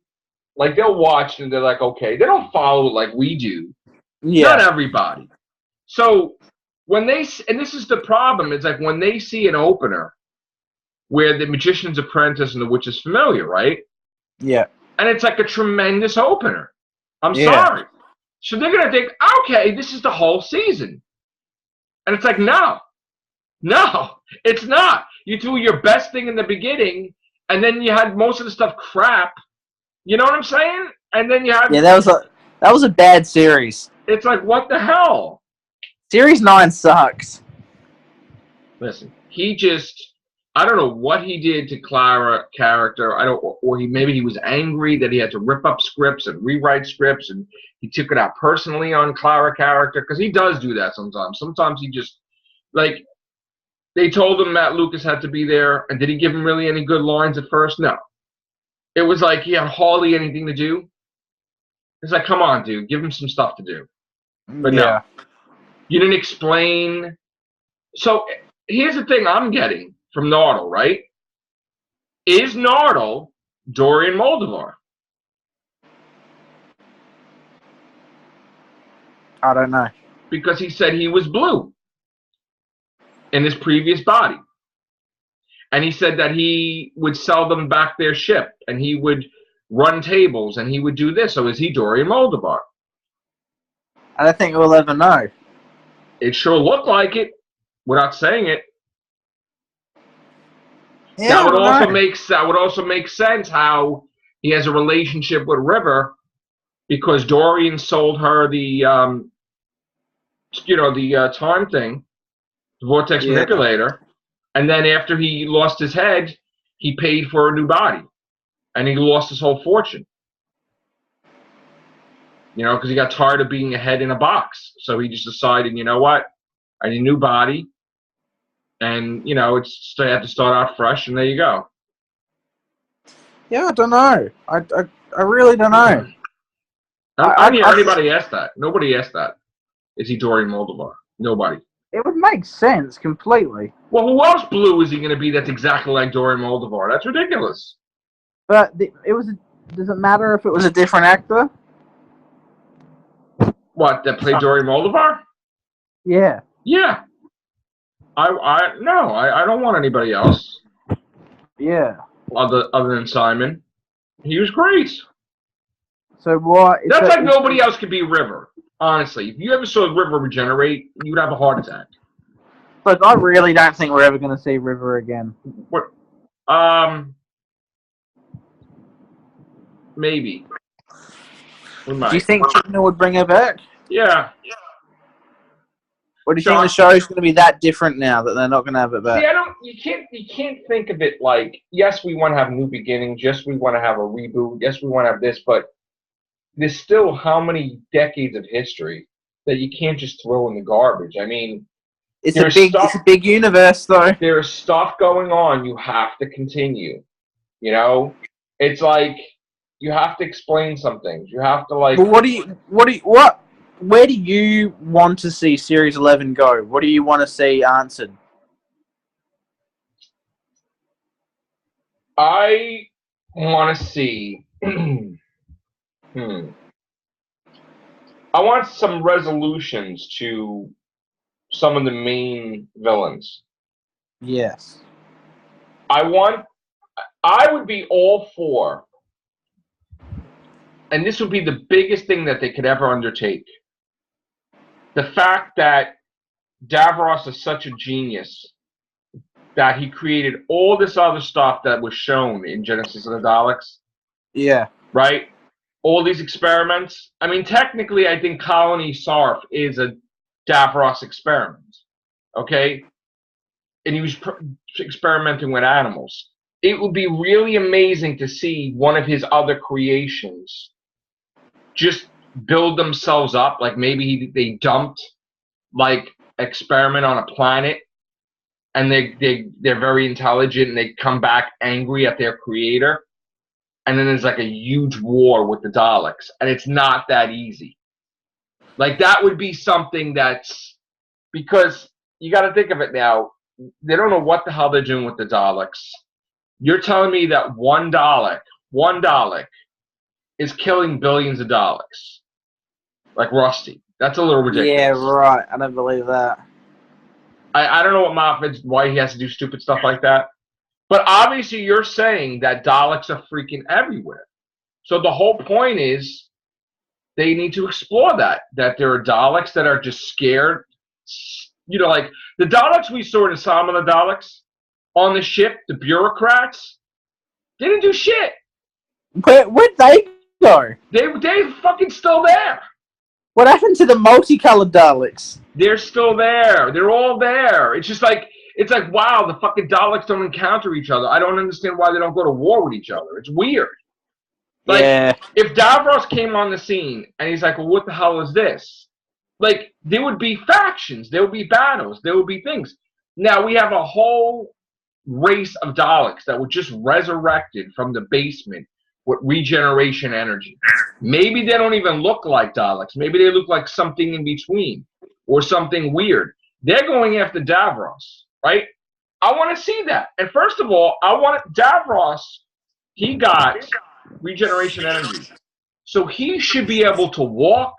Like, they'll watch and they're like, okay, they don't follow it like we do. Yeah. Not everybody. So when and this is the problem, it's like when they see an opener where the Magician's Apprentice and the Witch is Familiar, right? Yeah. And it's like a tremendous opener. I'm sorry. So they're going to think, okay, this is the whole season. And it's like, no, it's not. You do your best thing in the beginning, and then you had most of the stuff crap. You know what I'm saying? And then you had... Yeah, that was a bad series. It's like, what the hell? Series 9 sucks. Listen, I don't know what he did to Clara character. Maybe he was angry that he had to rip up scripts and rewrite scripts, and he took it out personally on Clara character, because he does do that sometimes. Sometimes he just, like, they told him Matt Lucas had to be there, and did he give him really any good lines at first? No. It was like he had hardly anything to do. It's like, come on, dude, give him some stuff to do. But no. You didn't explain. So here's the thing I'm getting from Nardole, right? Is Nardole Dorian Moldavar? I don't know. Because he said he was blue in his previous body. And he said that he would sell them back their ship, and he would run tables, and he would do this. So is he Dorian Moldavar? I don't think we'll ever know. It sure looked like it, without saying it. Yeah, that would also make sense how he has a relationship with River, because Dorian sold her the time thing, the vortex manipulator, and then after he lost his head, he paid for a new body, and he lost his whole fortune. Because he got tired of being a head in a box. So he just decided, you know what? I need a new body. And, you know, it's they have to start out fresh, and there you go. Yeah, I don't know. I really don't know. I didn't hear anybody ask that. Nobody asked that. Is he Dorian Moldovar? Nobody. It would make sense completely. Well, who else blue is he going to be that's exactly like Dorian Moldovar? That's ridiculous. But does it matter if it was a different actor? What, that played Dorian Moldovar? Yeah. Yeah. I don't want anybody else. Yeah. Other than Simon. He was great. So what? That's like nobody else could be River. Honestly, if you ever saw River regenerate, you would have a heart attack. Look, I really don't think we're ever going to see River again. What? Maybe. We might. Do you think Chibnall would bring her back? Yeah. Or do you think the show's going to be that different now that they're not going to have it back? See, you can't think of it like, yes, we want to have new beginnings, yes, we want to have a reboot, yes, we want to have this, but there's still how many decades of history that you can't just throw in the garbage. I mean, it's a big universe, though. There's stuff going on. You have to continue. You know, it's like you have to explain some things. You have to like. But where do you want to see Series 11 go? What do you want to see answered? I want to see. I want some resolutions to some of the main villains. Yes. I would be all for, and this would be the biggest thing that they could ever undertake. The fact that Davros is such a genius that he created all this other stuff that was shown in Genesis of the Daleks. Yeah. Right? All these experiments. I mean, technically, I think Colony Sarf is a Davros experiment. Okay? And he was experimenting with animals. It would be really amazing to see one of his other creations just build themselves up. Like maybe they dumped like experiment on a planet and they're very intelligent and they come back angry at their creator. And then there's like a huge war with the Daleks. And it's not that easy. Like that would be something that's, because you got to think of it now. They don't know what the hell they're doing with the Daleks. You're telling me that one Dalek is killing billions of Daleks. Like Rusty. That's a little ridiculous. Yeah, right. I don't believe that. I don't know why he has to do stupid stuff like that. But obviously you're saying that Daleks are freaking everywhere. So the whole point is they need to explore that there are Daleks that are just scared. You know, like the Daleks we saw in Asylum of the Daleks on the ship, the bureaucrats, they didn't do shit. Where'd they go? They fucking still there. What happened to the multicolored Daleks? They're still there. They're all there. It's just like, it's like, wow, the fucking Daleks don't encounter each other. I don't understand why they don't go to war with each other. It's weird. Like, yeah. If Davros came on the scene and he's like, well, what the hell is this? Like, there would be factions. There would be battles. There would be things. Now, we have a whole race of Daleks that were just resurrected from the basement with regeneration energy. Maybe they don't even look like Daleks. Maybe they look like something in between or something weird. They're going after Davros, right? I want to see that. And first of all, I want Davros, he got regeneration energy. So he should be able to walk.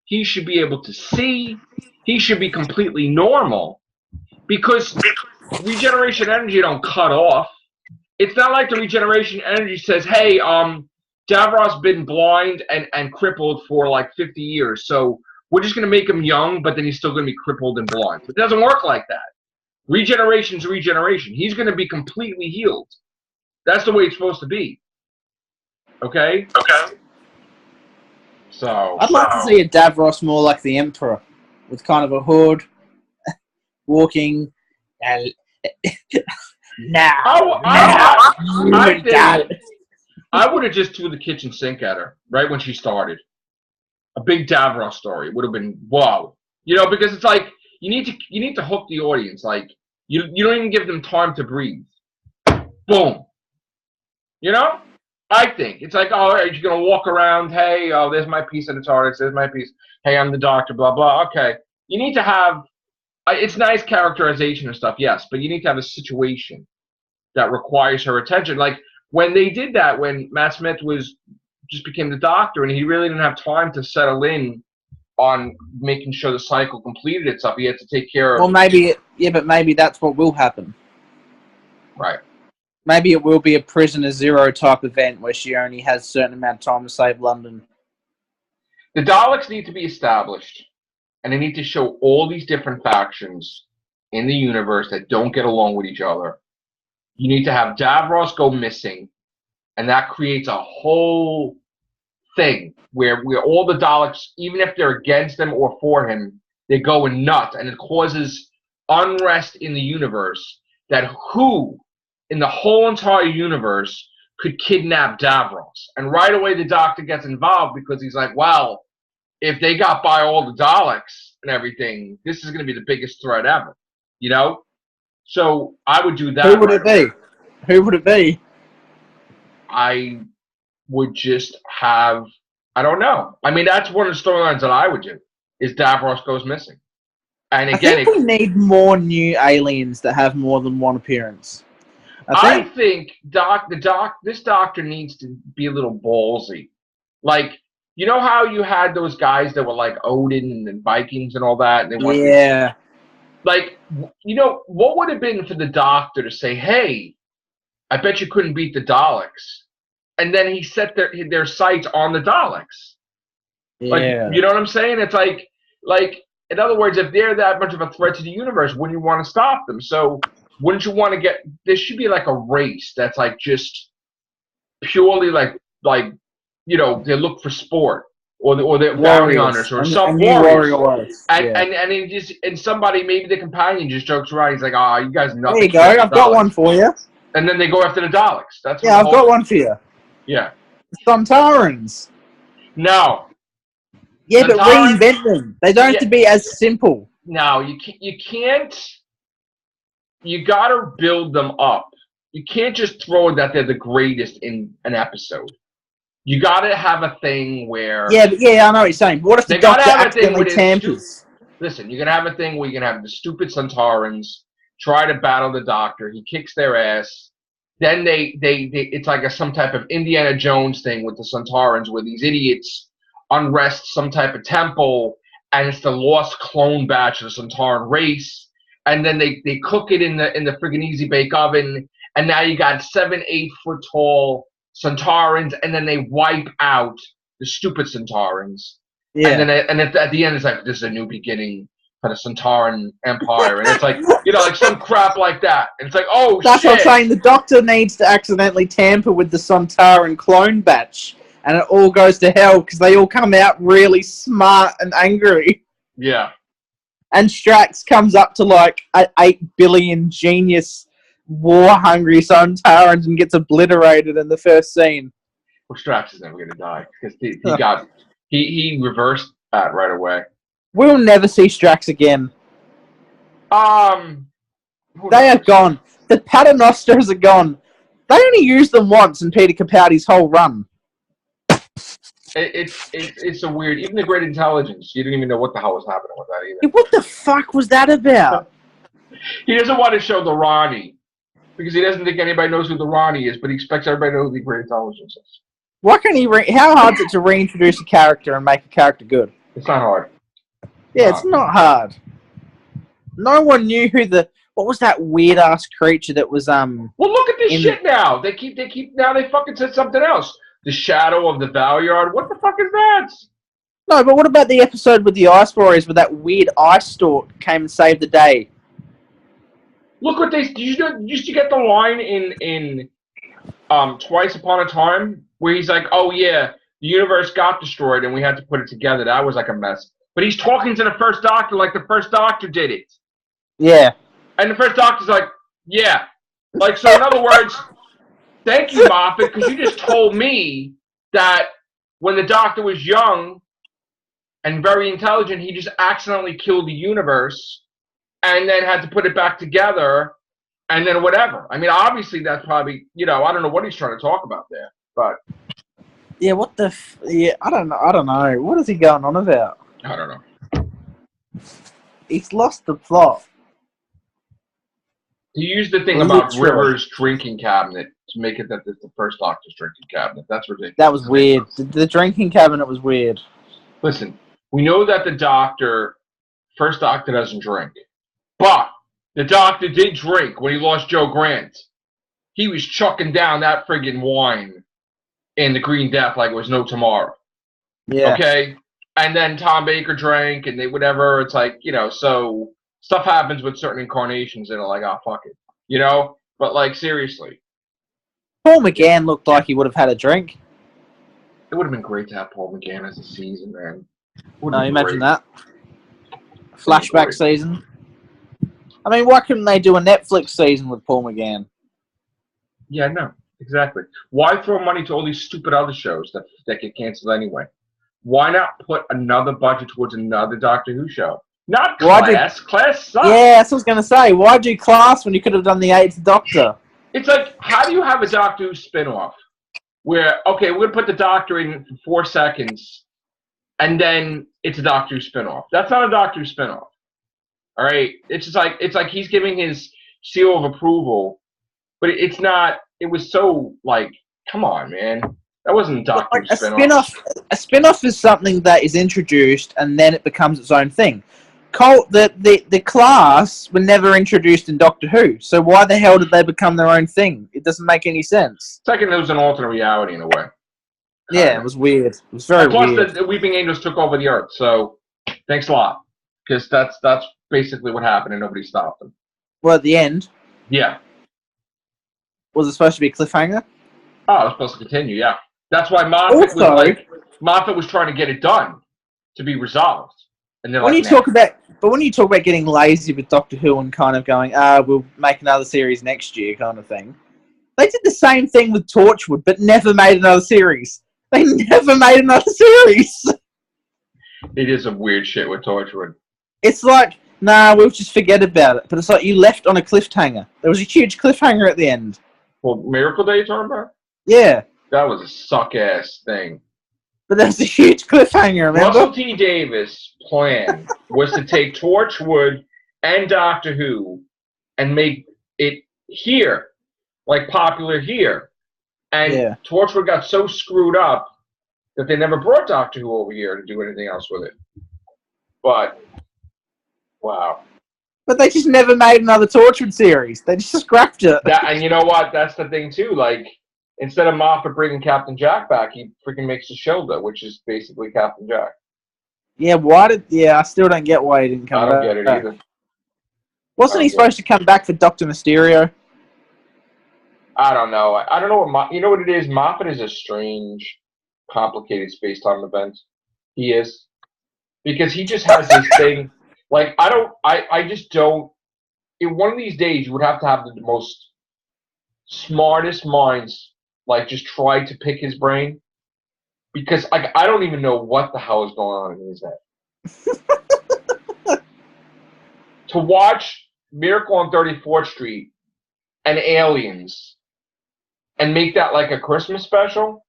He should be able to see. He should be completely normal because regeneration energy don't cut off. It's not like the regeneration energy says, hey, Davros been blind and crippled for like 50 years, so we're just going to make him young, but then he's still going to be crippled and blind. It doesn't work like that. Regeneration's regeneration. He's going to be completely healed. That's the way it's supposed to be. Okay? Okay. So I'd like to see a Davros more like the Emperor, with kind of a hood, walking. I would have just threw the kitchen sink at her right when she started. A big Davros story would have been wow. You know, because it's like you need to hook the audience. Like You don't even give them time to breathe. Boom. You know? I think. It's like, oh, are you going to walk around, hey, oh, there's my piece of the TARDIS, there's my piece, hey, I'm the doctor, blah, blah. Okay. You need to have, it's nice characterization and stuff, yes, but you need to have a situation that requires her attention. Like, when they did that, when Matt Smith just became the doctor, and he really didn't have time to settle in on making sure the cycle completed itself. He had to take care of... Well, maybe, but maybe that's what will happen. Right. Maybe it will be a Prisoner Zero type event where she only has a certain amount of time to save London. The Daleks need to be established, and they need to show all these different factions in the universe that don't get along with each other. You need to have Davros go missing, and that creates a whole thing where all the Daleks, even if they're against him or for him, they're going nuts, and it causes unrest in the universe that who in the whole entire universe could kidnap Davros. And right away the Doctor gets involved because he's like, well, if they got by all the Daleks and everything, this is going to be the biggest threat ever, you know? So I would do that. Who would it be? Who would it be? I would just have, I don't know. I mean, that's one of the storylines that I would do, is Davros goes missing. And again, I think we need more new aliens that have more than one appearance. I think this Doctor needs to be a little ballsy. Like, you know how you had those guys that were like Odin and Vikings and all that? And they yeah. Like, you know, what would have been for the Doctor to say, hey, I bet you couldn't beat the Daleks. And then he set their sights on the Daleks. Yeah. Like, you know what I'm saying? It's like, in other words, if they're that much of a threat to the universe, wouldn't you want to stop them? So wouldn't you want to get, there should be like a race that's like just purely like, you know, they look for sport, or they're bounty hunters, or some warriors. And somebody, maybe the companion just jokes around. He's like, oh, you guys nothing. There you go, I've got one for you. And then they go after the Daleks. That's I've got one for you. Yeah. Sontarans. No. Yeah, but reinvent them. They don't have to be as simple. No, you can't. You gotta build them up. You can't just throw that they're the greatest in an episode. You gotta have a thing where... Yeah, I know what you're saying. What if the Doctor accidentally tampers? Listen, you're gonna have a thing where you're gonna have the stupid Sontarans try to battle the Doctor. He kicks their ass. Then they it's like some type of Indiana Jones thing with the Sontarans, where these idiots unrest some type of temple, and it's the lost clone batch of the Sontaran race. And then they cook it in the friggin' easy bake oven, and now you got 7-8 foot tall Sontarans, and then they wipe out the stupid Sontarans. Yeah. And then at the end it's like, this is a new beginning for the Sontaran Empire, and it's like, you know, like some crap like that. And it's like, oh, that's what I'm saying. The Doctor needs to accidentally tamper with the Sontaran clone batch, and it all goes to hell because they all come out really smart and angry. Yeah. And Strax comes up to like 8 billion genius war-hungry Sontarans and gets obliterated in the first scene. Well, Strax is never going to die because he reversed that right away. We'll never see Strax again. They are gone. The Paternosters are gone. They only used them once in Peter Capaldi's whole run. It's a weird... Even the Great Intelligence, you didn't even know what the hell was happening with that either. What the fuck was that about? He doesn't want to show the Ronnie, because he doesn't think anybody knows who the Ronnie is, but he expects everybody to know who the Great Intelligence is. Why can't he... How hard is it to reintroduce a character and make a character good? It's not hard. Yeah, it's not hard. No one knew who the... What was that weird-ass creature that was, Well, look at this shit now! They fucking said something else. The Shadow of the Valyard. What the fuck is that? No, but what about the episode with the Ice Warriors where that weird ice stork came and saved the day? Look what they... Did you get the line in Twice Upon a Time where he's like, oh yeah, the universe got destroyed and we had to put it together. That was like a mess. But he's talking to the First Doctor like the First Doctor did it. Yeah. And the First Doctor's like, yeah. Like, so in other words... Thank you, Moffat, because you just told me that when the Doctor was young and very intelligent, he just accidentally killed the universe, and then had to put it back together, and then whatever. I mean, obviously that's probably, I don't know what he's trying to talk about there, but yeah, what the? Yeah, I don't know. What is he going on about? I don't know. He's lost the plot. He used the thing about River's drinking cabinet to make it that it's the first Doctor's drinking cabinet. That's ridiculous. That was weird. The drinking cabinet was weird. Listen, we know that the first Doctor doesn't drink. But the Doctor did drink when he lost Joe Grant. He was chucking down that friggin' wine in the Green Death like it was no tomorrow. Yeah. Okay? And then Tom Baker drank and they whatever. It's like, so stuff happens with certain incarnations and they're like, oh, fuck it. But like, seriously. Paul McGann looked like he would have had a drink. It would have been great to have Paul McGann as a season, man. No, imagine that. Flashback season. I mean, why couldn't they do a Netflix season with Paul McGann? Yeah, no, exactly. Why throw money to all these stupid other shows that get canceled anyway? Why not put another budget towards another Doctor Who show? Not Class. Class sucks. Yeah, that's what I was going to say. Why do Class when you could have done the 8th Doctor? It's like, how do you have a Doctor Who spin-off where, okay, we're going to put the Doctor in for 4 seconds, and then it's a Doctor Who spin-off. That's not a Doctor Who spin-off. All right? It's like he's giving his seal of approval, but it's not, it was so, like, come on, man. That wasn't a Doctor Who spin-off. A spin-off is something that is introduced, and then it becomes its own thing. The Class were never introduced in Doctor Who, so why the hell did they become their own thing? It doesn't make any sense. Second, it was an alternate reality in a way. Yeah, it was weird. It was very weird. Plus, the Weeping Angels took over the Earth, so thanks a lot. Because that's basically what happened, and nobody stopped them. Well, at the end? Yeah. Was it supposed to be a cliffhanger? Oh, it was supposed to continue, yeah. That's why Moffat was trying to get it done to be resolved. And when you talk about getting lazy with Doctor Who and kind of going, we'll make another series next year kind of thing. They did the same thing with Torchwood, but never made another series. They never made another series. They did some weird shit with Torchwood. It's like, nah, we'll just forget about it. But it's like you left on a cliffhanger. There was a huge cliffhanger at the end. Well, Miracle Day you're talking about? Yeah. That was a suck-ass thing. But that's a huge cliffhanger, remember? Russell T. Davis' plan was to take Torchwood and Doctor Who and make it here, like popular here. And Torchwood got so screwed up that they never brought Doctor Who over here to do anything else with it. But, wow. But they just never made another Torchwood series. They just scrapped it. And you know what? That's the thing, too. Like, instead of Moffat bringing Captain Jack back, he freaking makes Shilda, which is basically Captain Jack. Yeah, I still don't get why he didn't come back. I don't get it either. Wasn't he supposed to come back for Dr. Mysterio? I don't know. I don't know you know what it is? Moffat is a strange, complicated space-time event. He is. Because he just has this thing. Like, I just don't. In one of these days, you would have to have the most smartest minds, like, just try to pick his brain. Because, like, I don't even know what the hell is going on in his head. To watch Miracle on 34th Street and Aliens and make that like a Christmas special,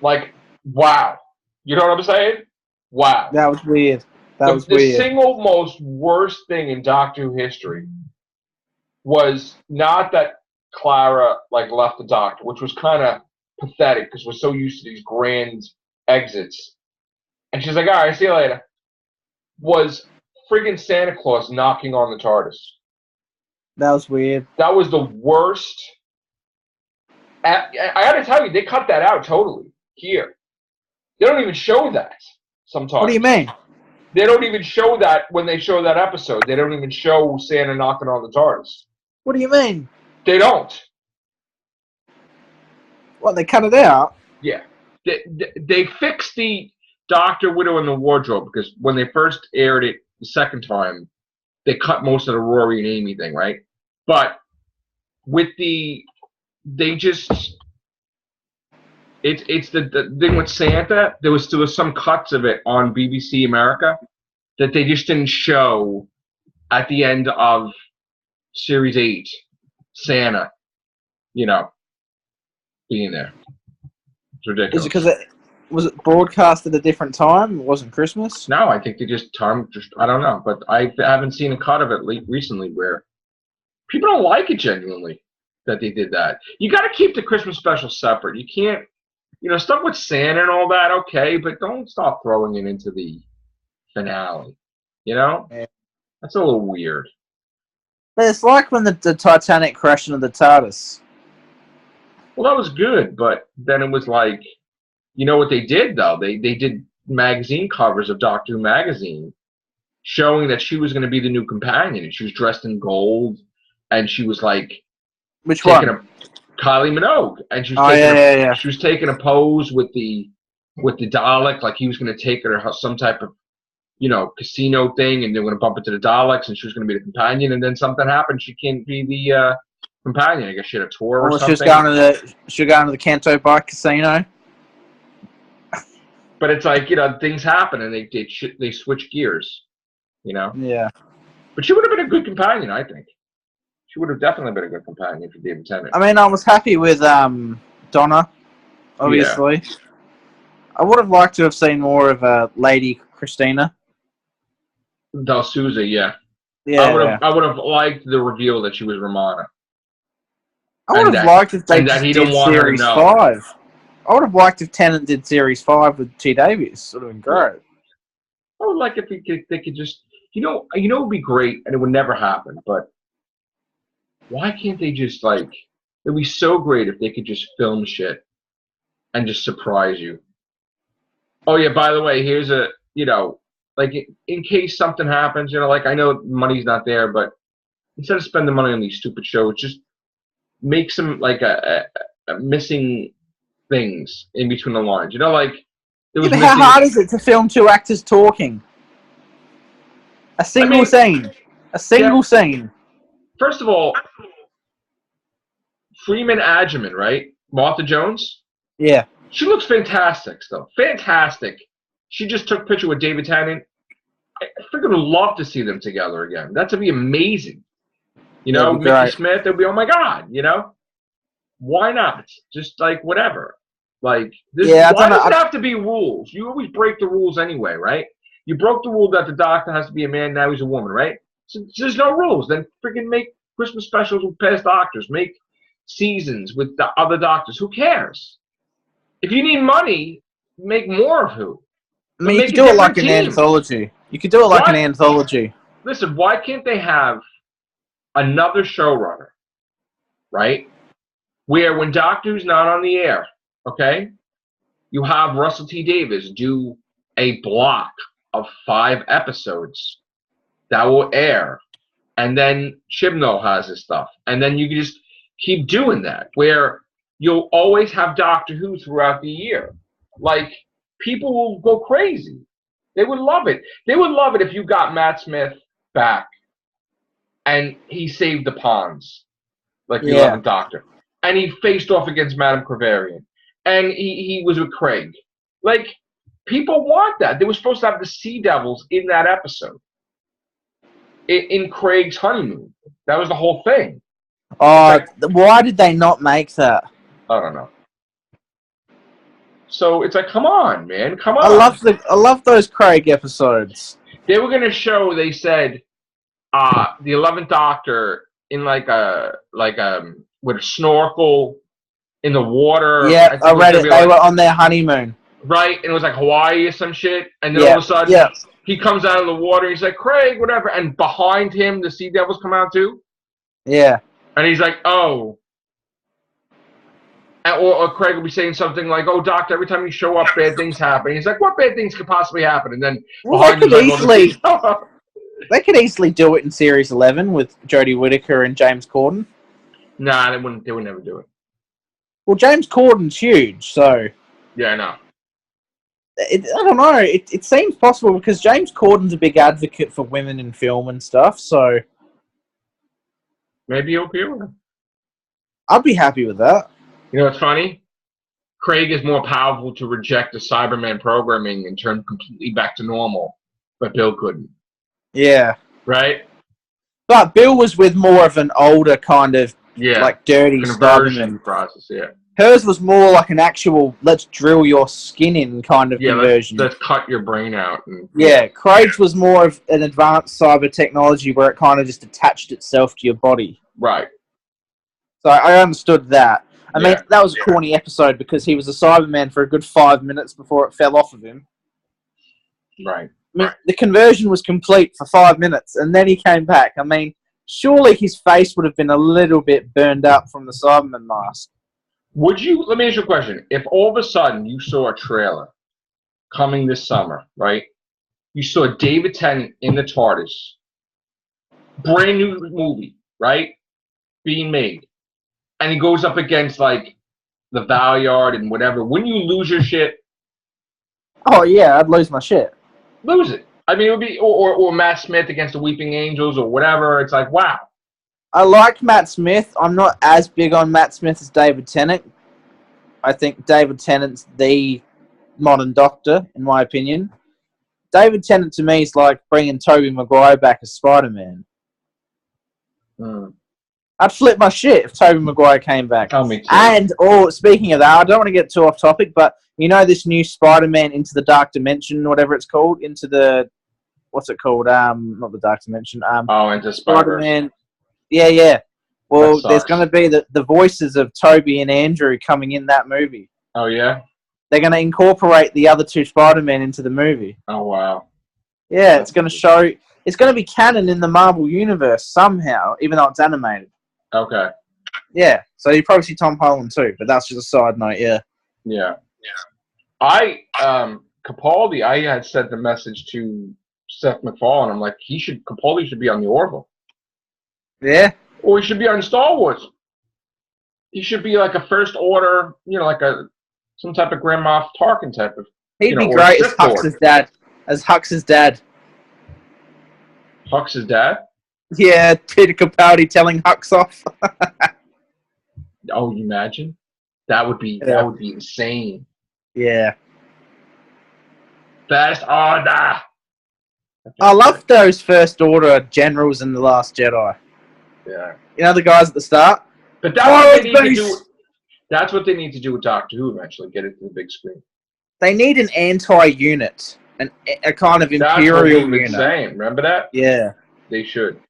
like, wow. You know what I'm saying? Wow. That was weird. The single most worst thing in Doctor Who history was not that Clara, like, left the Doctor, which was kind of pathetic because we're so used to these grand exits. And she's like, all right, see you later. Was friggin' Santa Claus knocking on the TARDIS. That was weird. That was the worst. I gotta tell you, they cut that out totally here. They don't even show that sometimes. What do you mean? They don't even show that when they show that episode. They don't even show Santa knocking on the TARDIS. What do you mean? They don't. What, they cut it out? Yeah. They fixed the Doctor, Widow, and the Wardrobe because when they first aired it the second time, they cut most of the Rory and Amy thing, right? But with it's the thing with Santa, there was some cuts of it on BBC America that they just didn't show at the end of Series 8, Santa, being there. It's ridiculous. Is it because was it broadcast at a different time? It wasn't Christmas? No, I think they just I don't know, but I haven't seen a cut of it recently where people don't like it genuinely that they did that. You got to keep the Christmas special separate. You can't, stuff with Santa and all that, okay, but don't stop throwing it into the finale. Yeah. That's a little weird. But it's like when the Titanic crashed into the TARDIS. Well, that was good, but then it was like, you know what they did, though? They did magazine covers of Doctor Who magazine showing that she was going to be the new companion, and she was dressed in gold, and she was like... Which one? Kylie Minogue. And she was she was taking a pose with the Dalek, like he was going to take her to some type of, casino thing, and they were going to bump into the Daleks, and she was going to be the companion, and then something happened. She can't be the companion. I guess she had a tour or something. She was going to the Canto Bike Casino. But it's like, things happen, and they switch gears, Yeah. But she would have been a good companion, I think. She would have definitely been a good companion for David Tennant. I mean, I was happy with Donna, obviously. Yeah. I would have liked to have seen more of Lady Christina. Del Souza, yeah. Yeah. I would have liked the reveal that she was Romana. I would have liked if they did Series 5. I would have liked if Tennant did Series 5 with T. Davies. It would have been great. I would like if they could just... it would be great, and it would never happen, but why can't they just, it'd be so great if they could just film shit and just surprise you. Oh, yeah, by the way, here's a, in case something happens, I know money's not there, but instead of spending money on these stupid shows, just make some, a missing things in between the lines. There was how hard is it to film two actors talking? A single scene. A single scene. First of all, Freeman Agyeman, right? Martha Jones? Yeah. She looks fantastic still. Fantastic. She just took a picture with David Tennant. I freaking would love to see them together again. That would be amazing. Mickey Smith, it would be, oh my God, Why not? Just whatever. Why does it have to be rules? You always break the rules anyway, right? You broke the rule that the doctor has to be a man, now he's a woman, right? So there's no rules. Then freaking make Christmas specials with past doctors. Make seasons with the other doctors. Who cares? If you need money, make more of Who. I mean, you could do it like an anthology. You could do it like an anthology. Listen, why can't they have another showrunner, right? Where when Doctor Who's not on the air, okay, you have Russell T. Davies do a block of 5 episodes that will air, and then Chibnall has his stuff, and then you can just keep doing that, where you'll always have Doctor Who throughout the year. People will go crazy. They would love it. They would love it if you got Matt Smith back, and he saved the Ponds, the 11th Doctor, and he faced off against Madame Crevarian, and he was with Craig. People want that. They were supposed to have the Sea Devils in that episode. In Craig's honeymoon. That was the whole thing. Why did they not make that? I don't know. So it's come on, man. Come on. I love those Craig episodes. They were gonna show, they said, the 11th Doctor in with a snorkel in the water. Yeah, I read it. They were on their honeymoon. Right, and it was Hawaii or some shit, and then all of a sudden he comes out of the water, he's like, Craig, whatever, and behind him the Sea Devils come out too? Yeah. And he's like, oh. Or Craig will be saying something like, oh, Doctor, every time you show up, bad things happen. He's like, what bad things could possibly happen? And then behind him, they could easily do it in Series 11 with Jodie Whittaker and James Corden. Nah, they would never do it. Well, James Corden's huge, so... Yeah, I know. I don't know. It seems possible because James Corden's a big advocate for women in film and stuff, so... Maybe you'll appear with him. I'd be happy with that. You know what's funny? Craig is more powerful to reject the Cyberman programming and turn completely back to normal, but Bill couldn't. Yeah. Right? But Bill was with more of an older kind of, like, dirty conversion process, yeah. Hers was more like an actual, let's drill your skin in kind of conversion. Let's cut your brain out. Craig's was more of an advanced cyber technology where it kind of just attached itself to your body. Right. So I understood that. I mean, that was a corny episode because he was a Cyberman for a good 5 minutes before it fell off of him. Right. I mean, the conversion was complete for 5 minutes, and then he came back. I mean, surely his face would have been a little bit burned up from the Cyberman mask. Would you, let me ask you a question. If all of a sudden you saw a trailer coming this summer, right? You saw David Tennant in the TARDIS, brand new movie, right? Being made. And he goes up against, like, the Valyard and whatever. Wouldn't you lose your shit? Oh, yeah, I'd lose my shit. Lose it. I mean, it would be, or Matt Smith against the Weeping Angels or whatever. It's like, wow. I like Matt Smith. I'm not as big on Matt Smith as David Tennant. I think David Tennant's the modern Doctor, in my opinion. David Tennant, to me, is like bringing Tobey Maguire back as Spider-Man. I'd flip my shit if Tobey Maguire came back. Oh, me too. And, speaking of that, I don't want to get too off topic, but you know this new Spider-Man Into the Dark Dimension, whatever it's called? Into the... What's it called? Not the Dark Dimension. Into Spider-Man. Yeah. Well, there's going to be the voices of Toby and Andrew coming in that movie. Oh, yeah? They're going to incorporate the other two Spider-Men into the movie. Oh, wow. Yeah, it's going to show... It's going to be canon in the Marvel Universe somehow, even though it's animated. Okay. Yeah, so you probably see Tom Holland too, but that's just a side note, yeah. Yeah. Capaldi, I had sent the message to Seth MacFarlane. I'm like, Capaldi should be on the Orville. Yeah. Or he should be on Star Wars. He should be like a First Order, like some type of Grand Moff Tarkin type of. He'd be great as Hux's dad. As Hux's dad. Hux's dad? Yeah, Peter Capaldi telling Hux off. Oh, you imagine? That would be insane. Yeah. First Order. I love those First Order generals in The Last Jedi. Yeah. You know the guys at the start? But that's what they need to do. That's what they need to do with Doctor Who eventually, get it to the big screen. They need an anti-unit. A kind of imperial unit. Saying. Remember that? Yeah. They should.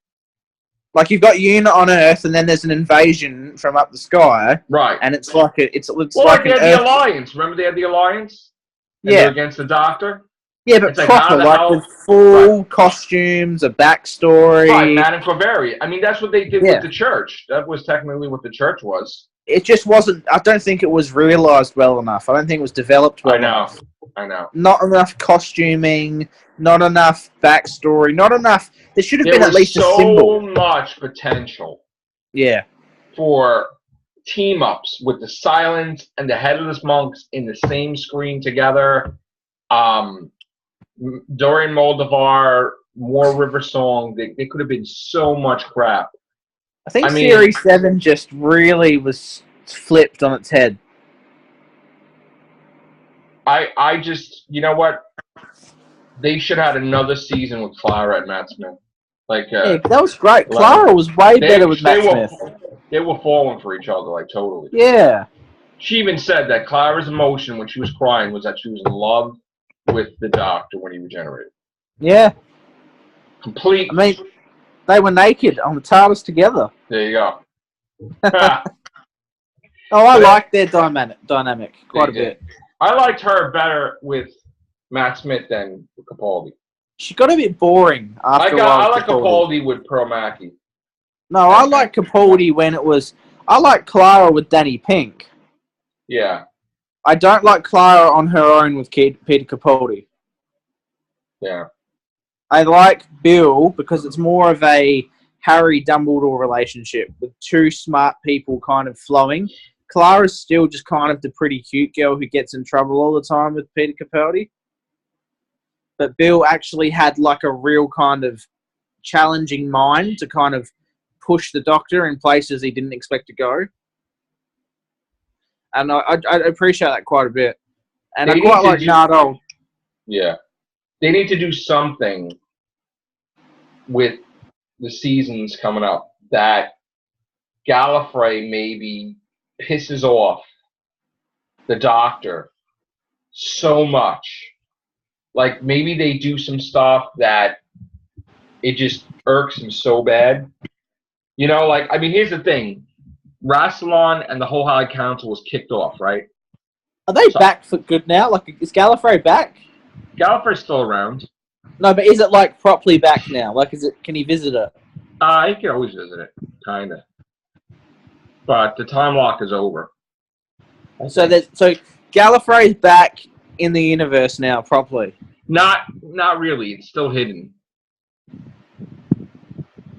Like you've got unit on Earth, and then there's an invasion from up the sky. Right. And it's like they had the Alliance. Remember they had the Alliance? And they were against the Doctor? Yeah, but proper, with full costumes, a backstory. Right, Madame Claveria. I mean, that's what they did with the Church. That was technically what the Church was. It just wasn't. I don't think it was realised well enough. I don't think it was developed well enough. I know. Not enough costuming, not enough backstory, not enough. There should have been at least a symbol. So much potential. Yeah. For team-ups with the Silence and the Headless Monks in the same screen together. Dorian Moldavar, more River Song. They could have been so much crap. I think Series 7 just really was flipped on its head. I just, you know what? They should have had another season with Clara and Matt Smith. That was great. Clara was way better with Matt Smith. They were falling for each other, totally. Yeah. She even said that Clara's emotion when she was crying was that she was in love with the Doctor when he regenerated. Yeah. Complete. I mean, they were naked on the TARDIS together. There you go. I like their dynamic quite a bit. I liked her better with Matt Smith than Capaldi. She got a bit boring after a while. I like Capaldi with Pearl Mackie. No, I like Capaldi when it was... I like Clara with Danny Pink. Yeah. I don't like Clara on her own with Peter Capaldi. Yeah. I like Bill because it's more of a Harry Dumbledore relationship with two smart people kind of flowing. Clara's still just kind of the pretty cute girl who gets in trouble all the time with Peter Capaldi. But Bill actually had a real kind of challenging mind to kind of push the Doctor in places he didn't expect to go. And I appreciate that quite a bit. And I quite like Nardole. Yeah. They need to do something with the seasons coming up that Gallifrey maybe pisses off the Doctor so much. Like, maybe they do some stuff that it just irks him so bad. You know, like, I mean, here's the thing. Rassilon and the whole High Council was kicked off, right? Are they back for good now? Like, is Gallifrey back? Gallifrey's still around. No, but is it, like, properly back now? Like, can he visit it? He can always visit it, kind of. But the time lock is over. So Gallifrey's back in the universe now, properly. Not really. It's still hidden.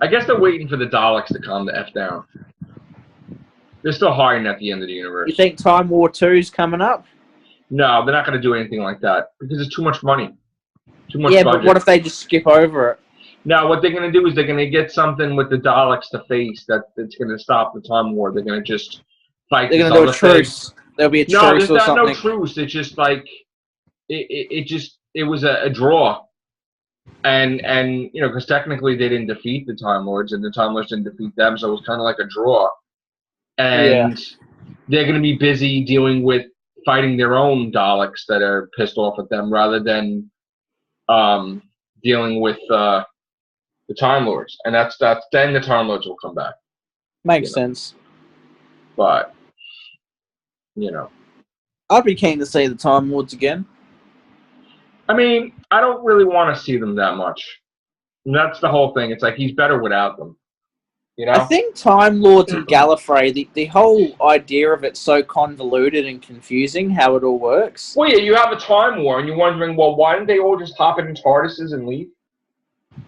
I guess they're waiting for the Daleks to calm the F down. They're still hiding at the end of the universe. You think Time War 2's coming up? No, they're not going to do anything like that because it's too much money. Too much budget. But what if they just skip over it? No, what they're going to do is they're going to get something with the Daleks to face that's going to stop the Time War. They're going to just fight. They're going to do a truce. There'll be a truce or something. No, there's not no truce. It's just like it was a draw. And you know, because technically they didn't defeat the Time Lords, and the Time Lords didn't defeat them, so it was kind of like a draw. And they're going to be busy dealing with fighting their own Daleks that are pissed off at them, rather than dealing with the Time Lords. And that's then the Time Lords will come back. Makes sense. But you know, I'd be keen to see the Time Lords again. I mean, I don't really want to see them that much. And that's the whole thing. It's like he's better without them. You know? I think Time Lords and Gallifrey, the whole idea of it's so convoluted and confusing how it all works. Well, yeah, you have a Time War, and you're wondering, well, why didn't they all just hop in TARDISes and leave?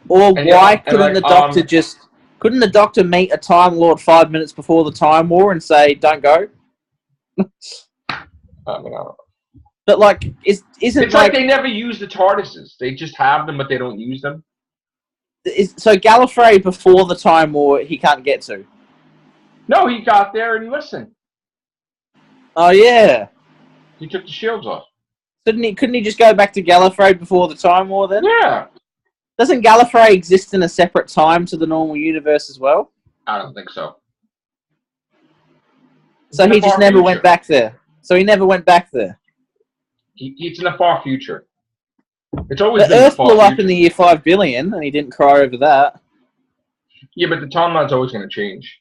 Or why couldn't the Doctor couldn't the Doctor meet a Time Lord 5 minutes before the Time War and say, don't go? I mean, I don't know. But, like, isn't it's like they never use the TARDISes. They just have them, but they don't use them. So Gallifrey, before the Time War, he can't get to? No, he got there and listened. Oh, yeah. He took the shields off. Couldn't he just go back to Gallifrey before the Time War, then? Yeah. Doesn't Gallifrey exist in a separate time to the normal universe as well? I don't think so. So he just never went back there. So he never went back there. It's in the far future. It's always been Earth the far blew up future. in the year 5 billion, and he didn't cry over that. Yeah, but the timeline's always going to change.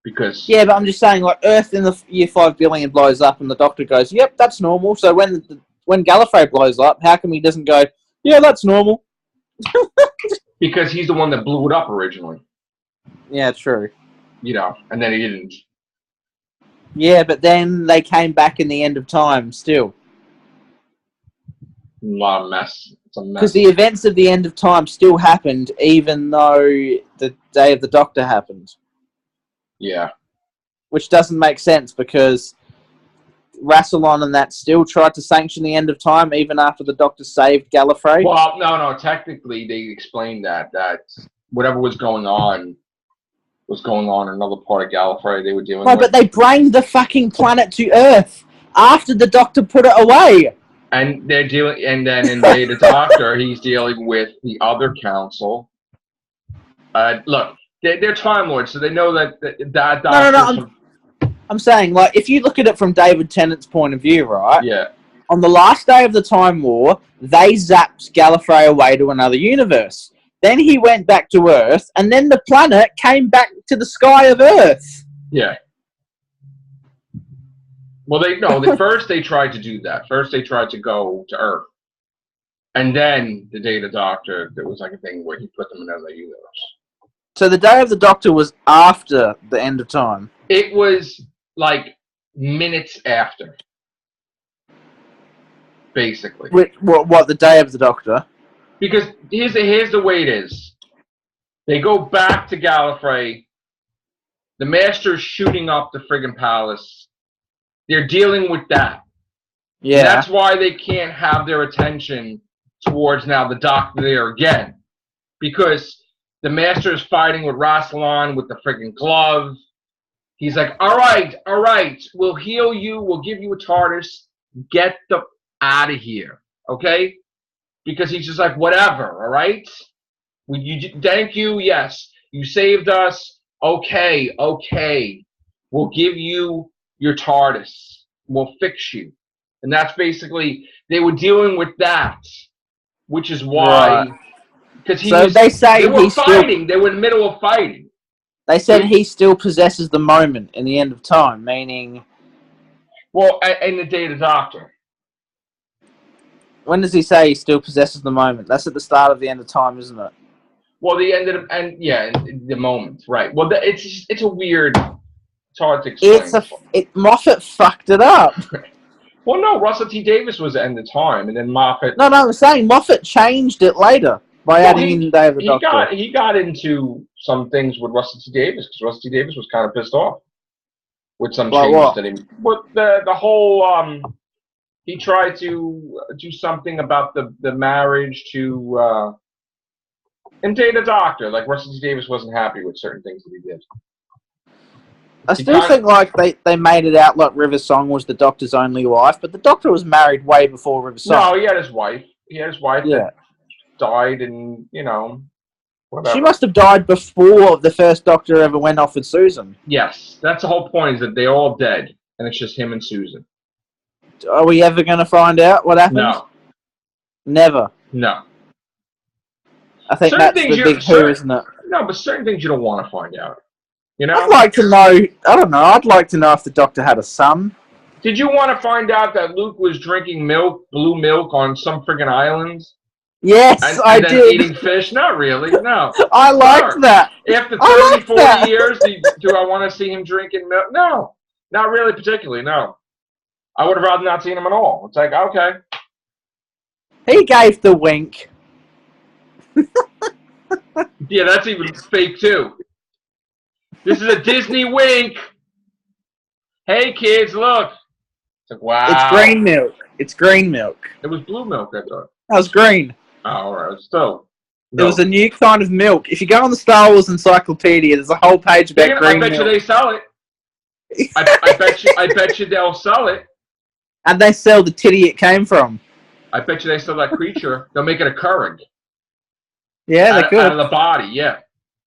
Because... Yeah, but I'm just saying, like, Earth in the year 5 billion blows up, and the Doctor goes, yep, that's normal. So when Gallifrey blows up, how come he doesn't go, yeah, that's normal? Because he's the one that blew it up originally. Yeah, true. You know, and then he didn't. Yeah, but then they came back in the end of time still. A lot of mess. It's a mess. Because the events of the end of time still happened, even though the Day of the Doctor happened. Yeah. Which doesn't make sense, because Rassilon and that still tried to sanction the end of time, even after the Doctor saved Gallifrey. Well, no. Technically, they explained that whatever was going on in another part of Gallifrey they were dealing with. But they brained the fucking planet to Earth after the Doctor put it away. And they're dealing, and then in Day of the Doctor, he's dealing with the other council. Look, they're Time Lords, so they know that Doctor. No. I'm saying, like, if you look at it from David Tennant's point of view, right? Yeah. On the last day of the Time War, they zapped Gallifrey away to another universe. Then he went back to Earth, and then the planet came back to the sky of Earth. Yeah. Well, first they tried to do that. First they tried to go to Earth. And then the Day of the Doctor, there was like a thing where he put them in another universe. So the Day of the Doctor was after the end of time? It was like minutes after. Basically. What, the Day of the Doctor? Because here's the way it is. They go back to Gallifrey. The Master's shooting up the friggin' palace. They're dealing with that. Yeah. And that's why they can't have their attention towards now the Doctor there again. Because the Master is fighting with Rassilon with the friggin' glove. He's like, all right, we'll heal you, we'll give you a TARDIS, get out of here, okay? Because he's just like, whatever, all right? Thank you. Yes, you saved us. Okay. We'll give you your TARDIS. We'll fix you. And that's basically, they were dealing with that, which is why, because they were fighting. They were in the middle of fighting. They said he still possesses the moment in the end of time, meaning. Well, in the Day of the Doctor. When does he say he still possesses the moment? That's at the start of the end of time, isn't it? Well, the end of the moment, right? Well, it's a weird. It's hard to explain. Moffat fucked it up. Well, no, Russell T Davies was at the end of time, and then Moffat. No, I'm saying Moffat changed it later by adding in Day of the Doctor. He got into some things with Russell T Davies because Russell T Davies was kind of pissed off with some changes that he. But the whole he tried to do something about the marriage to in Day of the Doctor. Like Russell T Davies wasn't happy with certain things that he did. I still think like they made it out like River Song was the Doctor's only wife, but the Doctor was married way before River Song. No, he had his wife. That died, and whatever. She must have died before the first Doctor ever went off with Susan. Yes, that's the whole point, is that they're all dead, and it's just him and Susan. Are we ever going to find out what happened? No. Never. No. I think that's the big who, isn't it? No, but certain things you don't want to find out. I'd like to know, I don't know, I'd like to know if the Doctor had a son. Did you want to find out that Luke was drinking blue milk on some friggin' island? Yes, I did. And then eating fish? Not really, no. I liked that. After 30, 40 years, do I want to see him drinking milk? No, not really particularly, no. I would have rather not seen him at all. It's like, okay. He gave the wink. Yeah, that's even fake, too. This is a Disney wink. Hey, kids, look. It's like, wow. It's green milk. It's green milk. It was blue milk, I thought. That was green. Oh, all right. Still. No. It was a new kind of milk. If you go on the Star Wars Encyclopedia, there's a whole page about green milk. I bet you they sell it. I bet you they'll sell it. And they sell the titty it came from. I bet you they sell that creature. They'll make it a Keurig. Yeah, they could. Out of the body, yeah.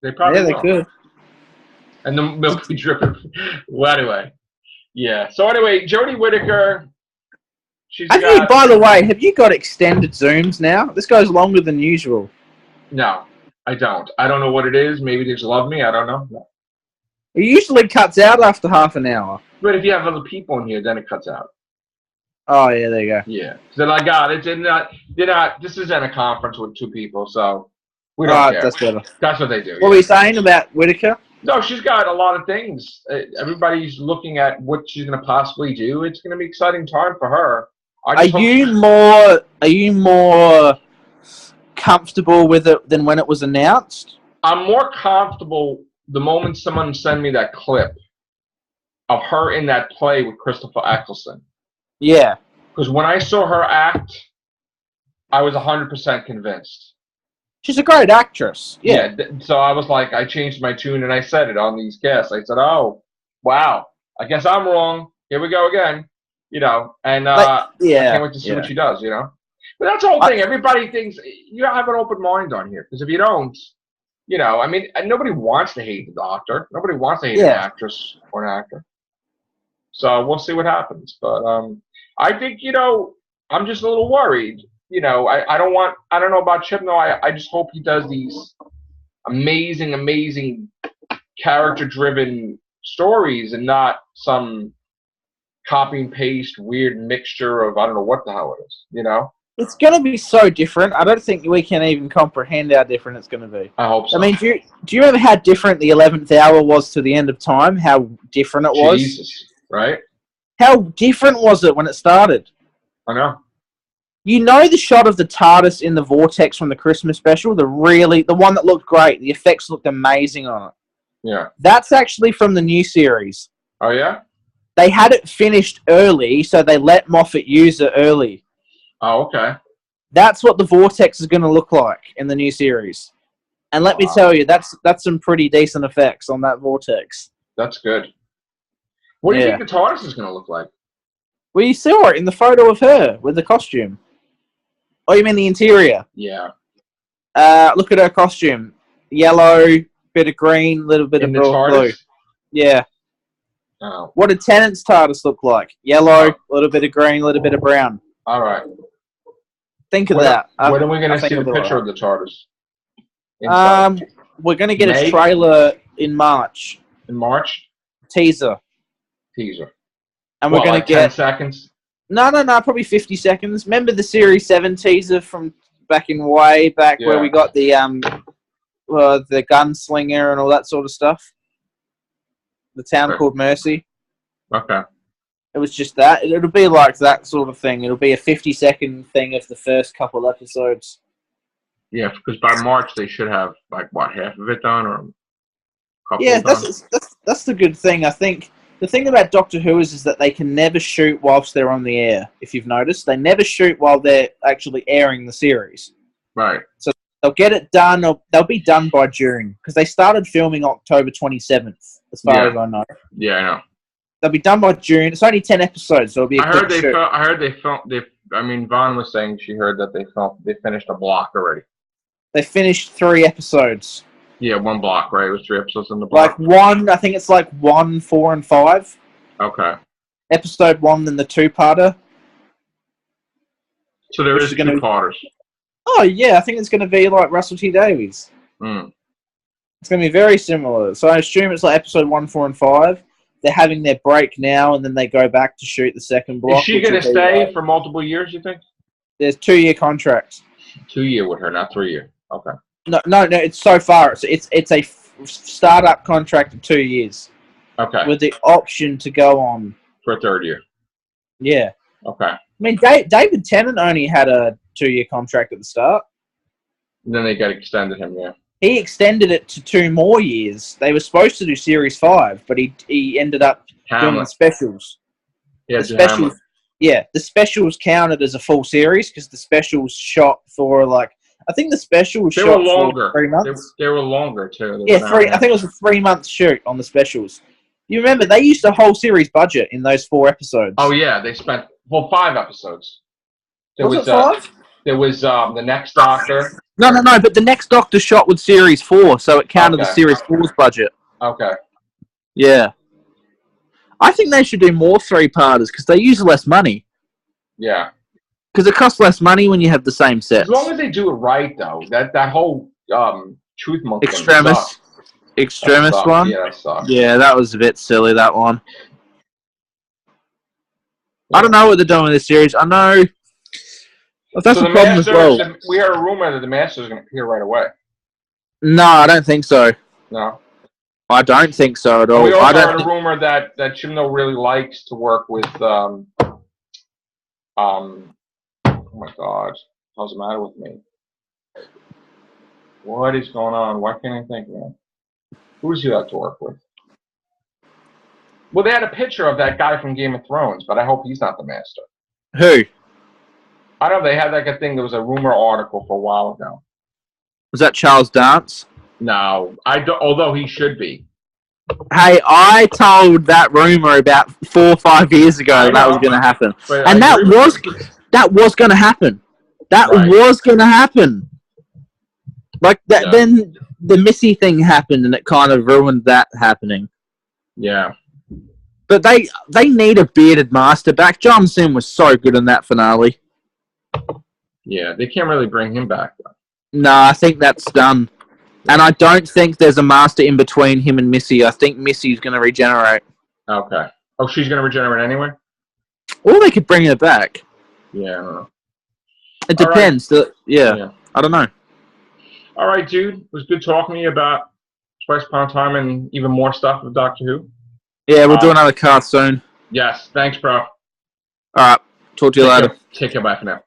They probably will. Yeah, they could. And the milk be dripping. Well, anyway. Yeah. So anyway, Jodie Whittaker. By the way, have you got extended zooms now? This goes longer than usual. No, I don't. I don't know what it is. Maybe they just love me. I don't know. No. It usually cuts out after half an hour. But if you have other people in here, then it cuts out. Oh, yeah, there you go. Yeah. So I got it. This isn't a conference with two people, so we don't care. That's better. That's what they do. What were you saying about Whittaker? No, she's got a lot of things. Everybody's looking at what she's going to possibly do. It's going to be an exciting time for her. Are you more comfortable with it than when it was announced? I'm more comfortable the moment someone sent me that clip of her in that play with Christopher Eccleston. Yeah. Because when I saw her act, I was 100% convinced. She's a great actress. Yeah. So I was like, I changed my tune and I said it on these guests. I said, oh, wow. I guess I'm wrong. Here we go again. And I can't wait to see what she does, But that's the whole thing. Everybody thinks you have an open mind on here. Because if you don't, nobody wants to hate the Doctor. Nobody wants to hate an actress or an actor. So we'll see what happens. But I think, I'm just a little worried. I don't know about Chibnall. I just hope he does these amazing character-driven stories and not some copy and paste weird mixture of I don't know what the hell it is, It's going to be so different. I don't think we can even comprehend how different it's going to be. I hope so. I mean, do you remember how different the 11th hour was to the end of time? How different it was? Jesus, right? How different was it when it started? I know. The shot of the TARDIS in the vortex from the Christmas special? The one that looked great. The effects looked amazing on it. Yeah. That's actually from the new series. Oh, yeah? They had it finished early, so they let Moffat use it early. Oh, okay. That's what the vortex is going to look like in the new series. And let me tell you, that's some pretty decent effects on that vortex. That's good. What do you think the TARDIS is going to look like? Well, you saw it in the photo of her with the costume. Oh, you mean the interior? Yeah. Look at her costume. Yellow, bit of green, little bit In of the blue. TARDIS? Yeah. Oh. What did Tennant's TARDIS look like? Yellow, a little bit of green, a little bit of brown. All right. Think of that. When are we going to see the picture of the TARDIS? Inside. We're going to get May? a trailer in March. In March? Teaser. And we're going like to get 10 seconds? No, probably 50 seconds. Remember the Series 7 teaser from way back where we got the gunslinger and all that sort of stuff? The town called Mercy. Okay. It was just that. It'll be like that sort of thing. It'll be a 50-second thing of the first couple episodes. Yeah, because by March they should have, like, what, half of it done? Or a couple Yeah, done? that's the good thing, I think. The thing about Doctor Who is that they can never shoot whilst they're on the air, if you've noticed. They never shoot while they're actually airing the series. Right. So they'll get it done, or they'll be done by June, because they started filming October 27th, as far as I know. Yeah, I know. They'll be done by June. It's only 10 episodes, so it'll be a quick shoot. I heard they filmed. Vaughn was saying she heard that they finished a block already. They finished 3 episodes. Yeah, 1 block, right? It was 3 episodes in the block. I think it's 1, 4, and 5. Okay. Episode 1, then the 2-parter. So there is 2-parters. Oh, yeah, I think it's going to be like Russell T Davies. It's going to be very similar. So I assume it's episode 1, 4, and 5. They're having their break now, and then they go back to shoot the second block. Is she going to stay for multiple years, you think? There's 2-year contracts. 2-year with her, not 3-year. Okay. No. It's so far. It's a startup contract of 2 years. Okay. With the option to go on for a 3rd year. Yeah. Okay. I mean, David Tennant only had a 2-year contract at the start. And then they got extended him. Yeah. He extended it to 2 more years. They were supposed to do Series 5, but he ended up doing the specials. Yeah. The specials counted as a full series because the specials shot for I think the specials shot for 3 months. They were longer too. I think it was a 3-month shoot on the specials. You remember they used a whole series budget in those 4 episodes. Oh yeah, they spent 5 episodes. Was it 5? There was the Next Doctor. No, but the Next Doctor shot with Series 4, so it counted the Series 4's budget. Okay. Yeah. I think they should do more 3-parters because they use less money. Yeah. Because it costs less money when you have the same sets. As long as they do it right, though. That whole Truth Monk Extremis one? Yeah, that sucked. Yeah, that was a bit silly, that one. I don't know what they're doing with this series. I know... That's the problem as well. We heard a rumor that the Master is going to appear right away. No, I don't think so. No? I don't think so at all. We also heard a rumor that Chimno really likes to work with... Oh my God. What's the matter with me? What is going on? Why can't I think, man? Who does he like to work with? Well, they had a picture of that guy from Game of Thrones, but I hope he's not the Master. Who? I don't know. They had a thing. There was a rumor article for a while ago. Was that Charles Dance? No. Although he should be. Hey, I told that rumor about 4 or 5 years ago that was going to happen. And that was going to happen. That was going to happen. Like that. Yeah. Then the Missy thing happened, and it kind of ruined that happening. Yeah. But they need a bearded master back. John Sim was so good in that finale. Yeah, they can't really bring him back, though. No, I think that's done. And I don't think there's a master in between him and Missy. I think Missy's going to regenerate. Okay. Oh, she's going to regenerate anyway? Or they could bring her back. Yeah, I don't know. It depends. Right. Yeah, I don't know. All right, dude. It was good talking to you about Twice Upon a Time and even more stuff with Doctor Who. Yeah, we'll do another cast soon. Yes. Thanks, bro. All right. Talk to you later. Take care. Bye for now.